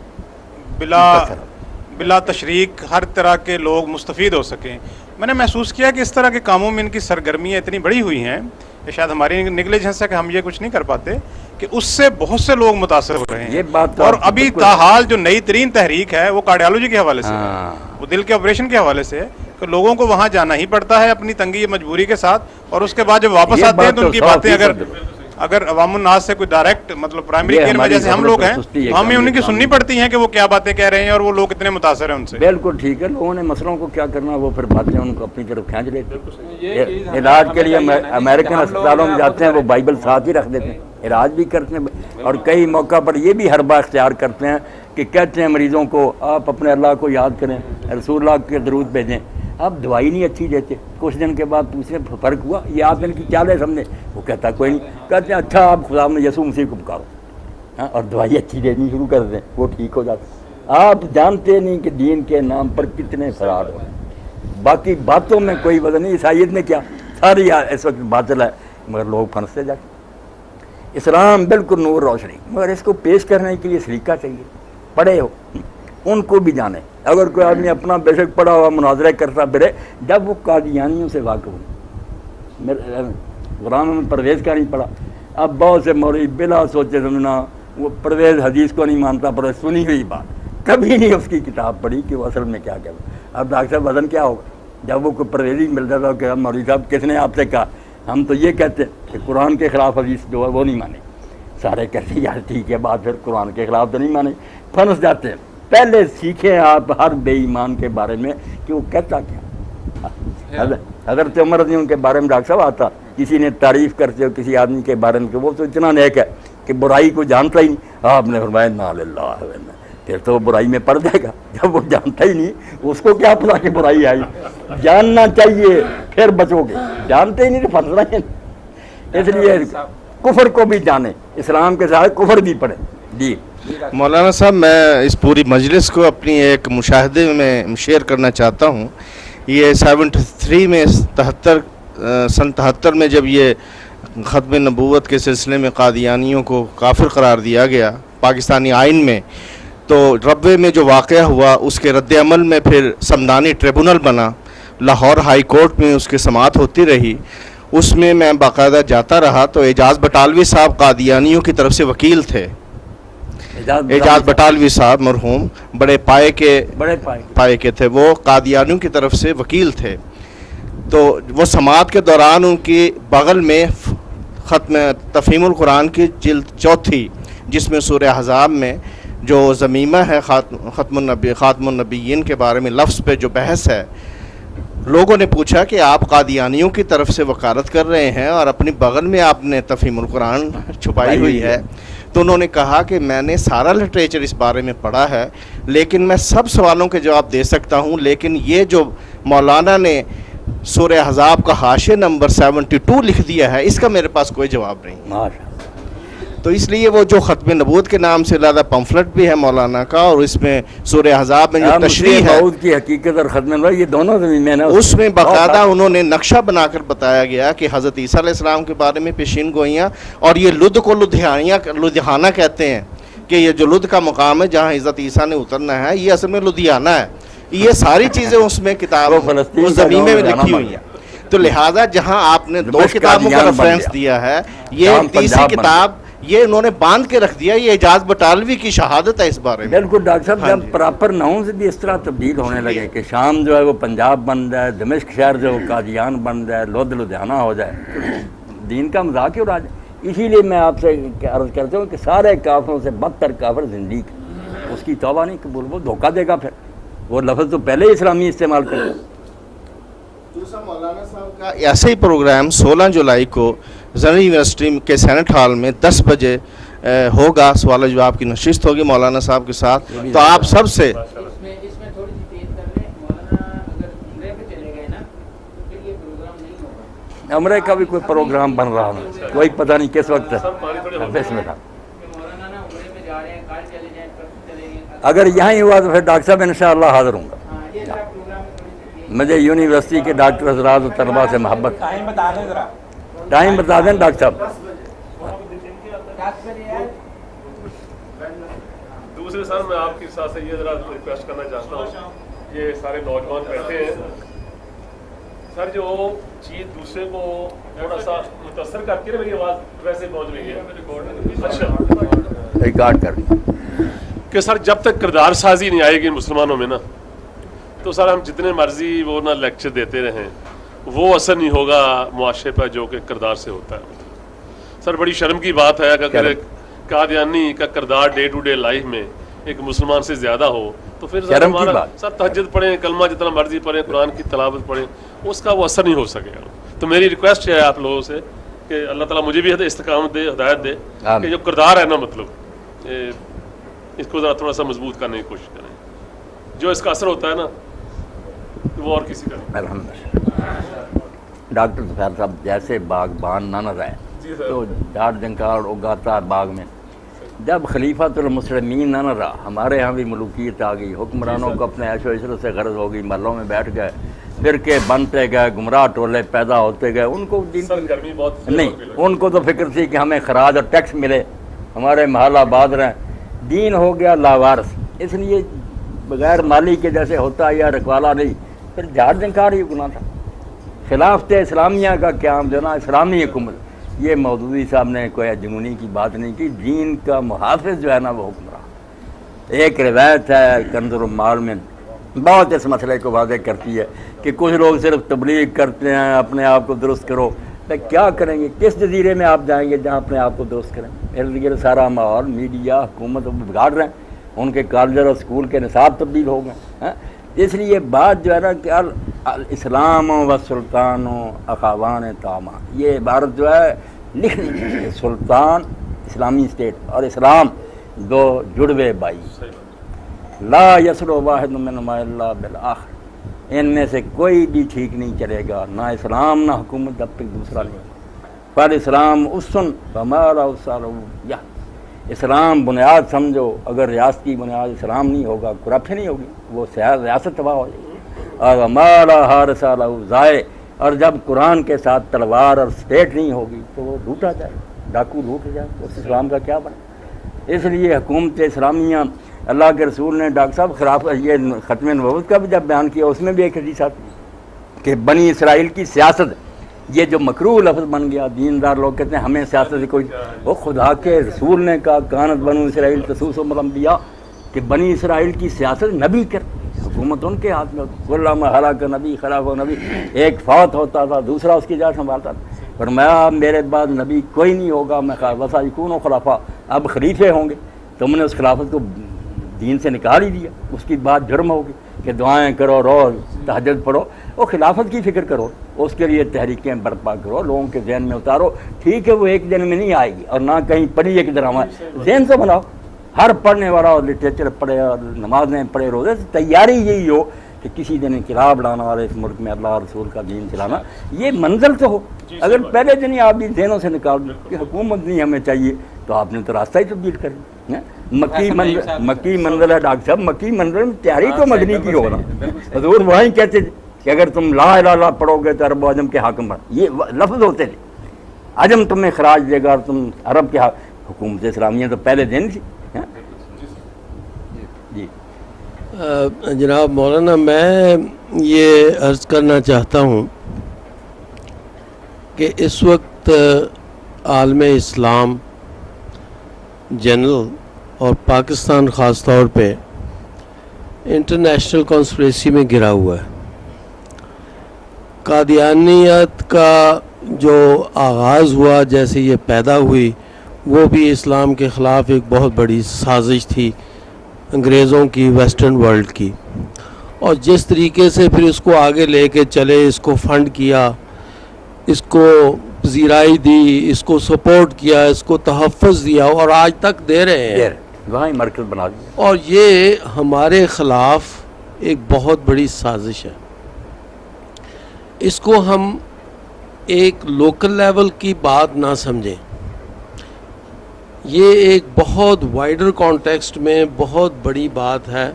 بلا تشریک ہر طرح کے لوگ مستفید ہو سکیں. میں نے محسوس کیا کہ اس طرح کے کاموں میں ان کی سرگرمیاں اتنی بڑی ہوئی ہیں, یہ شاید ہماری نیگلیجنس ہے کہ ہم یہ کچھ نہیں کر پاتے, کہ اس سے بہت سے لوگ متاثر ہو رہے ہیں. یہ بات تو اور آپ کی ابھی بالکل تاحال جو نئی ترین تحریک ہے وہ کارڈیالوجی کے حوالے سے ہے, وہ دل کے آپریشن کے حوالے سے ہے, کہ لوگوں کو وہاں جانا ہی پڑتا ہے اپنی تنگی مجبوری کے ساتھ, اور اس کے بعد جب واپس یہ آتے ہیں بات تو ان کی تو باتیں 100% اگر عوام الناس سے کوئی ڈائریکٹ مطلب پرائمری یہ کیئر میں ہماری جیسے ہم لوگ ہیں, سستی ہے تو ہمیں کہ ہم ان کی یہ سننی کام پڑتی ہیں کہ وہ کیا باتیں کہہ رہے ہیں اور وہ لوگ کتنے متاثر ہیں ان سے. بالکل ٹھیک ہے, لوگوں نے مسئلوں کو کیا کرنا, وہ پھر باتیں ان کو اپنی طرف کھینچ لیتے. علاج کے لیے امریکن اسپتالوں میں جاتے ہیں, وہ بائبل ساتھ ہی رکھ دیتے ہیں, علاج بھی کرتے ہیں, اور کئی موقع پر یہ بھی حربہ اختیار کرتے ہیں کہ کہتے ہیں مریضوں کو آپ اپنے اللہ کو یاد کریں, رسول اللہ کے درود بھیجیں. آپ دوائی نہیں اچھی دیتے, کچھ دن کے بعد پوچھیں فرق ہوا, یہ آپ ان کی کیا لے سمجھے, وہ کہتا کوئی نہیں, کہتے ہیں اچھا آپ خدا میں یسوع مسیح کو پکارو, ہاں, اور دوائی اچھی دینی شروع کر دیں, وہ ٹھیک ہو جاتا. آپ جانتے نہیں کہ دین کے نام پر کتنے فرار ہو, باقی باتوں میں کوئی وزن نہیں. عیسائیت میں کیا ساری اس وقت باطل ہے, مگر لوگ پھنستے جا کے. اسلام بالکل نور روشنی, مگر اس کو پیش کرنے کے لیے سلیقہ چاہیے. پڑھے ہو ان کو بھی جانے. اگر کوئی آدمی اپنا بے شک پڑھا ہوا مناظرہ کرتا پھرے, جب وہ قادیانیوں سے واقف ہو. غلام میں پرویز کا نہیں پڑھا, اب بہت سے مولوی بلا سوچے سمجھنا وہ پرویز حدیث کو نہیں مانتا, پر سنی ہوئی بات, کبھی نہیں اس کی کتاب پڑھی کہ وہ اصل میں کیا کہہ رہا. اب ڈاکٹر صاحب وزن کیا ہوگا جب وہ کوئی پرویزی ملتا تھا کہ مولوی صاحب کس نے آپ سے کہا, ہم تو یہ کہتے ہیں کہ قرآن کے خلاف حدیث جو ہے وہ نہیں مانے. سارے کہتے یار ٹھیک ہے بات, پھر قرآن کے خلاف تو نہیں مانے, پھنس جاتے ہیں. پہلے سیکھیں آپ ہر بے ایمان کے بارے میں کہ وہ کہتا کیا. حضرت عمر رضی اللہ عنہ کے بارے میں ڈاکٹر صاحب آتا, کسی نے تعریف کرتے ہو کسی آدمی کے بارے میں کہ وہ تو اتنا نیک ہے کہ برائی کو جانتا ہی نہیں, آپ نے فرمایا نا للہ, پھر تو وہ برائی میں پڑ جائے گا. جب وہ جانتا ہی نہیں, اس کو کیا پتا کہ برائی آئی, جاننا چاہیے پھر بچو گے, جانتے ہی نہیں تو پھنس رہے ہیں. اس لیے کفر کو بھی جانیں, اسلام کے ساتھ کفر بھی پڑھیں. جی مولانا صاحب, میں اس پوری مجلس کو اپنی ایک مشاہدے میں شیئر کرنا چاہتا ہوں. یہ 73 میں سن 73 میں جب یہ ختم نبوت کے سلسلے میں قادیانیوں کو کافر قرار دیا گیا پاکستانی آئین میں, تو ربوے میں جو واقعہ ہوا اس کے رد عمل میں پھر سمدانی ٹریبونل بنا, لاہور ہائی کورٹ میں اس کی سماعت ہوتی رہی. اس میں میں باقاعدہ جاتا رہا, تو اعجاز بٹالوی صاحب قادیانیوں کی طرف سے وکیل تھے. اعجاز بٹالوی صاحب مرحوم بڑے پائے کے تھے, وہ قادیانیوں کی طرف سے وکیل تھے. تو وہ سماعت کے دوران ان کی بغل میں ختم تفہیم القرآن کی جلد 4 جس میں سورہ احزاب میں جو ضمیمہ ہے خاتم النبیین کے بارے میں لفظ پہ جو بحث ہے, لوگوں نے پوچھا کہ آپ قادیانیوں کی طرف سے وکالت کر رہے ہیں اور اپنی بغل میں آپ نے تفہیم القرآن چھپائی ہوئی ہے. تو انہوں نے کہا کہ میں نے سارا لٹریچر اس بارے میں پڑھا ہے, لیکن میں سب سوالوں کے جواب دے سکتا ہوں, لیکن یہ جو مولانا نے سورہ احزاب کا حاشیہ نمبر 72 لکھ دیا ہے, اس کا میرے پاس کوئی جواب نہیں. تو اس لیے وہ جو ختم نبوت کے نام سے زیادہ پمفلٹ بھی ہے مولانا کا, اور اس میں سورہ احزاب میں جو تشریح ہے کی حقیقت اور ختم نبوت یہ دونوں زمین, اس میں باقاعدہ انہوں نے نقشہ بنا کر بتایا گیا کہ حضرت عیسیٰ علیہ السلام کے بارے میں پیشین گوئیاں, اور یہ لدھ کو لدھیانہ کہتے ہیں کہ یہ جو لدھ کا مقام ہے جہاں حضرت عیسیٰ نے اترنا ہے, یہ اصل میں لدھیانہ ہے. یہ ساری چیزیں اس میں کتاب اس زمین میں لکھی ہوئی ہیں. تو لہٰذا جہاں آپ نے 2 کتابوں کا ریفرنس دیا ہے, یہ تیسری کتاب یہ انہوں نے باندھ کے رکھ دیا. یہ اعجاز بٹالوی کی شہادت ہے اس بارے میں. بالکل ڈاکٹر صاحب, جب پراپر ناؤں سے بھی اس طرح تبدیل ہونے لگے کہ شام جو ہے وہ پنجاب بن جائے, دمشق شہر جو قادیان بن جائے, لدھیانہ ہو جائے, دین کا مذاق ہی اڑا جائے. اسی لیے میں آپ سے عرض کرتا ہوں کہ سارے کافروں سے بدتر کافر زندگی, اس کی توبہ نہیں قبول, وہ دھوکہ دے گا. پھر وہ لفظ تو پہلے ہی اسلامی استعمال کرے. دوسرا مولانا صاحب کا ایسا ہی پروگرام 16 جولائی کو زرعی یونیورسٹی کے سینٹ ہال میں 10 بجے ہوگا, سوال و جواب کی نشست ہوگی مولانا صاحب کے ساتھ. تو آپ سب سے اس میں تھوڑی سی تیز کر لیں مولانا, اگر عمرے پہ چلے گئے نا تو پھر یہ پروگرام نہیں ہوگا. عمرے کا بھی کوئی پروگرام بن رہا ہے, کوئی پتہ نہیں کس وقت ہے. مولانا نا عمرے پہ جا رہے ہیں, کل چلے جائیں, پرسوں چلے گئے. اگر یہاں ہی ہوا تو پھر ڈاکٹر صاحب انشاءاللہ حاضر ہوں گا. مجھے یونیورسٹی کے ڈاکٹر حضرات و طلباء سے محبت. ٹائم بتا دیں ڈاکٹر صاحب. دوسرے سر میں آپ کے ساتھ سے یہ ذرا ریکویسٹ کرنا چاہتا ہوں, یہ سارے نوجوان بیٹھے ہیں سر, جو چیز دوسرے کو تھوڑا سا متاثر کرتی ہے, میری آواز ویسے پہنچ رہی ہے, اچھا ریکارڈ کر کہ سر جب تک کردار سازی نہیں آئے گی مسلمانوں میں نا, تو سر ہم جتنے مرضی وہ نا لیکچر دیتے رہیں, وہ اثر نہیں ہوگا معاشرے پر جو کہ کردار سے ہوتا ہے. سر بڑی شرم کی بات ہے اگر ایک قادیانی کا کردار ڈے ٹو ڈے لائف میں ایک مسلمان سے زیادہ ہو, تو پھر سر تہجد پڑھیں, کلمہ جتنا مرضی پڑھیں, قرآن کی تلاوت پڑھیں, اس کا وہ اثر نہیں ہو سکے گا. تو میری ریکویسٹ ہے آپ لوگوں سے کہ اللہ تعالیٰ مجھے بھی استقامت دے, ہدایت دے, کہ جو کردار ہے نا مطلب اس کو ذرا تھوڑا سا مضبوط کرنے کی کوشش کریں. جو اس کا اثر ہوتا ہے نا وہ اور کسی کا نہیں. الحمدللہ. ڈاکٹر ظفیر صاحب جیسے باغبان نہ نظر آئے تو ڈاٹ جنکار اگاتا ہے باغ میں. جب خلیفۃ المسلمین نہ رہا, ہمارے یہاں بھی ملوکیت آ گئی, حکمرانوں کو اپنے عیش و عشرت سے غرض ہو گئی, محلوں میں بیٹھ گئے, فرقے بنتے گئے, گمراہ ٹولے پیدا ہوتے گئے. ان کو دین نہیں, ان کو تو فکر تھی کہ ہمیں خراج اور ٹیکس ملے, ہمارے محل آباد رہیں. دین ہو گیا لاوارث, اس لیے بغیر مالی کے جیسے ہوتا یا رکوالا نہیں, پھر جھاڑ جنکار ہی گناہ تھا. خلافت اسلامیہ کا قیام جو نا اسلامی حکومت, یہ مودودی صاحب نے کوئی جنونی کی بات نہیں کی. دین کا محافظ جو ہے نا وہ حکمراں. ایک روایت ہے کنز المال میں بہت اس مسئلے کو واضح کرتی ہے کہ کچھ لوگ صرف تبلیغ کرتے ہیں, اپنے آپ کو درست کرو. کیا کریں گے, کس جزیرے میں آپ جائیں گے جہاں اپنے آپ کو درست کریں؟ ارد گرد سارا ماحول میڈیا حکومت بگاڑ رہے ہیں, ان کے کالج اور اسکول کے نصاب تبدیل ہو گئے. اس لیے بات جو ہے نا کہ الاسلام و سلطان و اخوان تاما, یہ عبارت جو ہے لکھنی ہے. سلطان اسلامی اسٹیٹ اور اسلام دو جڑوے بھائی, لا یسلو واحد منہما الا بالآخر, ان میں سے کوئی بھی ٹھیک نہیں چلے گا, نہ اسلام نہ حکومت جب تک دوسرا نہیں. پر اسلام اسن ہمارا اسالیا, اسلام بنیاد سمجھو. اگر ریاست کی بنیاد اسلام نہیں ہوگا, کرپشن نہیں ہوگی, وہ ریاست تباہ ہو جائے گی. اور ہمارا ہارس ضائع, اور جب قرآن کے ساتھ تلوار اور اسٹیٹ نہیں ہوگی تو وہ لوٹا جائے, ڈاکو لوٹ جائے, اس اسلام کا کیا بنے. اس لیے حکومت اسلامیہ, اللہ کے رسول نے ڈاکٹر صاحب خلاف یہ ختم نبوت کا بھی جب بیان کیا, اس میں بھی ایک حدیث آتی کہ بنی اسرائیل کی سیاست, یہ جو مکروہ لفظ بن گیا, دیندار لوگ کہتے ہیں ہمیں سیاست سے کوئی, وہ خدا کے رسول نے کہا کانت بنو اسرائیل تسوسهم الانبیاء, کہ بنی اسرائیل کی سیاست نبی کر, حکومت ان کے ہاتھ میں ہوتی. علامہ ہلاک نبی خلاف و نبی, ایک فوت ہوتا تھا دوسرا اس کی جگہ سنبھالتا تھا. فرمایا میرے بعد نبی کوئی نہیں ہوگا, میں وسایکون خلفاء, اب خلیفے ہوں گے. تم نے اس خلافت کو دین سے نکال ہی دیا, اس کی بات جرم ہوگی کہ دعائیں کرو, روز تہجد پڑھو. وہ خلافت کی فکر کرو, اس کے لیے تحریکیں برپا کرو, لوگوں کے ذہن میں اتارو. ٹھیک ہے وہ ایک دن میں نہیں آئے گی, اور نہ کہیں پڑھی ایک ڈرامہ, ذہن سے بناؤ. ہر پڑھنے والا اور لٹریچر پڑھے اور نمازیں پڑھے, روزے سے تیاری یہی ہو کہ کسی دن انقلاب لانا اور اس ملک میں اللہ اور رسول کا دین چلانا, یہ منزل تو ہو. اگر پہلے دن ہی آپ بھی ذہنوں سے نکال دو کہ حکومت نہیں ہمیں چاہیے, تو آپ نے تو راستہ ہی تبدیل کر دیا. مکی منزل ہے ڈاکٹر صاحب, مکی منزل میں تیاری تو مدنی کی ہونا. حضور وہیں کہتے تھے کہ اگر تم لا الہ الا پڑھو گے تو عرب و عجم کے حاکم بن, یہ لفظ ہوتے تھے. عجم تمہیں خراج دے گا اور تم عرب کے حکومت اسلامیہ تو پہلے دن تھی. جی جناب مولانا, میں یہ عرض کرنا چاہتا ہوں کہ اس وقت عالم اسلام جنرل اور پاکستان خاص طور پہ انٹرنیشنل کانسپریسی میں گرا ہوا ہے. قادیانیت کا جو آغاز ہوا, جیسے یہ پیدا ہوئی, وہ بھی اسلام کے خلاف ایک بہت بڑی سازش تھی انگریزوں کی, ویسٹرن ورلڈ کی. اور جس طریقے سے پھر اس کو آگے لے کے چلے, اس کو فنڈ کیا, اس کو پذیرائی دی, اس کو سپورٹ کیا, اس کو تحفظ دیا, اور آج تک دے رہے ہیں, وہاں مرکز بنا دیا. اور یہ ہمارے خلاف ایک بہت بڑی سازش ہے. اس کو ہم ایک لوکل لیول کی بات نہ سمجھیں, یہ ایک بہت وائڈر کانٹیکسٹ میں بہت بڑی بات ہے.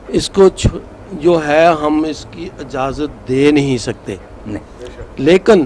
اس کو جو ہے ہم اس کی اجازت دے نہیں سکتے. لیکن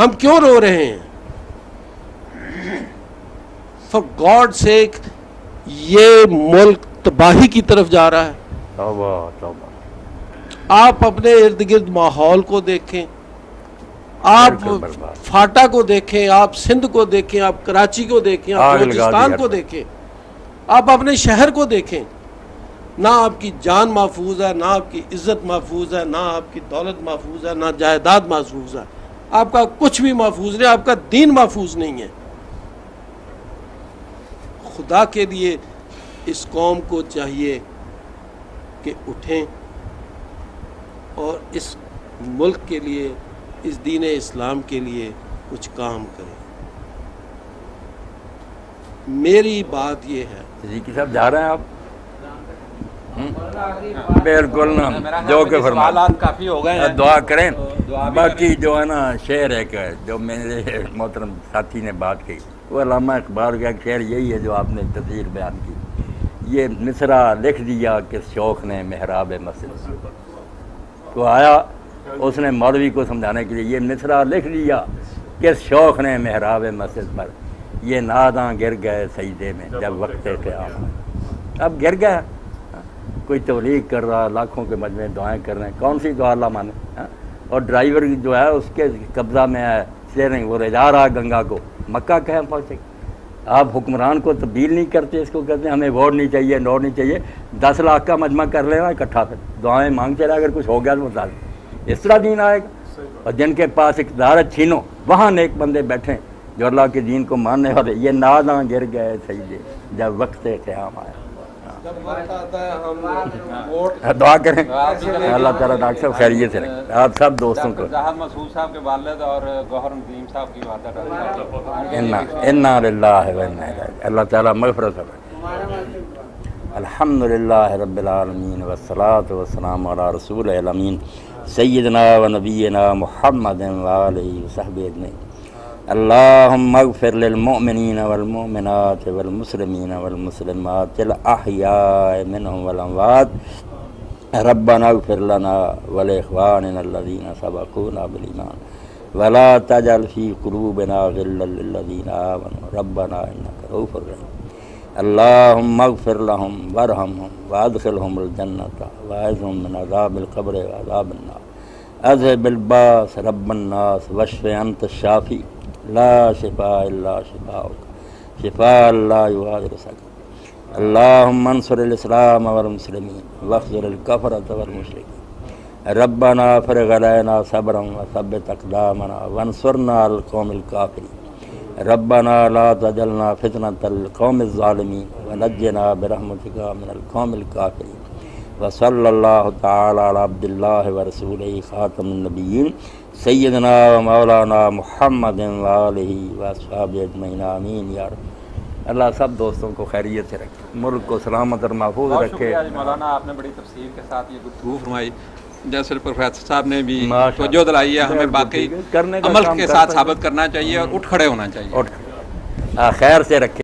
ہم کیوں رو رہے ہیں؟ فار گاڈ سیک یہ ملک تباہی کی طرف جا رہا ہے. توبہ توبہ. آپ اپنے ارد گرد ماحول کو دیکھیں, آپ بالکل برباد. فاٹا کو دیکھیں, آپ سندھ کو دیکھیں, آپ کراچی کو دیکھیں, آپ آگ لگا دی بلوچستان ہر کو طرف. دیکھیں, آپ اپنے شہر کو دیکھیں. نہ آپ کی جان محفوظ ہے, نہ آپ کی عزت محفوظ ہے, نہ آپ کی دولت محفوظ ہے, نہ جائیداد محفوظ ہے. آپ کا کچھ بھی محفوظ نہیں, آپ کا دین محفوظ نہیں ہے. خدا کے لیے اس قوم کو چاہیے کہ اٹھیں اور اس ملک کے لیے, اس دین اسلام کے لیے کچھ کام کریں. میری بات یہ ہے. صدیقی صاحب جا رہے ہیں آپ؟ بالکل نا, جو کہ فرمائیں. سوالات کافی ہو گئے ہیں. دعا کریں. دعا بھی باقی جو ہے نا شعر ایک ہے جو میرے محترم ساتھی نے بات کی, وہ علامہ اقبال کا ایک شعر یہی ہے جو آپ نے تفسیر بیان کی. یہ مصرع لکھ دیا کس شوق نے محراب مسجد. تو آیا اس نے مولوی کو سمجھانے کے لیے, یہ مصرع لکھ دیا کس شوق نے محراب مسجد پر, یہ ناداں گر گئے سجدے میں جب وقت قیام. اب گر گیا, کوئی تبلیغ کر رہا, لاکھوں کے مجمع دعائیں کر رہے ہیں, کون سی دعا اللہ مانے. اور ڈرائیور جو ہے اس کے قبضہ میں ہے اسٹیئرنگ, وہ لے جا رہا گنگا کو, مکہ کہیں پہنچے. آپ حکمران کو تبدیل نہیں کرتے, اس کو کہتے ہیں ہمیں ووٹ نہیں چاہیے, نوٹ نہیں چاہیے, 10 لاکھ کا مجمع کر لینا اکٹھا, پھر دعائیں مانگتے رہے, اگر کچھ ہو گیا تو بتا دیں. اس طرح دین آئے گا. اور جن کے پاس اقتدار چھینو, وہاں نیک بندے بیٹھیں جو اللہ کے دین کو ماننے والے. یہ ناداں گر گئے سجدے جب وقت قیام آیا. دعا کریں اللہ تعالیٰ ڈاکٹر صاحب خیریت سے رکھیں آپ سب دوستوں کو. زاہد مسعود صاحب کے والد اور گوہر ندیم صاحب کی والدہ, انا للہ و انا الیہ, اللہ تعالیٰ مغفرت کرے. الحمدللہ رب العالمین والصلاة والسلام علی رسول الامین سیدنا و نبینا محمد و آلہ وصحبہ اجمعین. اللہم اغفر للمؤمنین والمؤمنات والمسلمین والمسلمات الاحیاء منہم والاموات. ربنا اغفر لنا ولاخواننا الذین سبقونا بالایمان ولا تجعل فی قلوبنا غلا للذین آمنوا ربنا انک رؤوف رحیم. اللہم اغفر لهم وارحمهم وادخلهم الجنة واعذهم من عذاب القبر وعذاب النار. اذهب الباس رب الناس واشف انت الشافی لا شفاء الا شفاؤک شفاء لا یغادر سقما. اللہم انصر الاسلام والمسلمین واخذل الکفرة والمشرکین. ربنا افرغ علینا صبرا وثبت اقدامنا وانصرنا على القوم الکافرین. ربنا لا تجعلنا فتنة للقوم الظالمین ونجنا برحمتک من القوم الکافرین. وصلی اللہ تعالی علی عبد اللہ ورسولہ خاتم النبیین سیدنا و مولانا محمد و آلہ و اصحابہ اجمعین آمین یا رب. اللہ سب دوستوں کو خیریت سے رکھے, ملک کو سلامت اور محفوظ بہت رکھے. شکریہ مولانا, آپ نے بڑی تفصیل کے ساتھ یہ گفتگو فرمائی. جیسے پروفیسر صاحب نے بھی ماشاءاللہ. توجہ دلائی ہے, ہمیں باقی کرنے کا عمل کام کے کر ساتھ رہے ہیں. ثابت کرنا چاہیے اور اٹھ کھڑے ہونا چاہیے. اور خیر سے رکھے.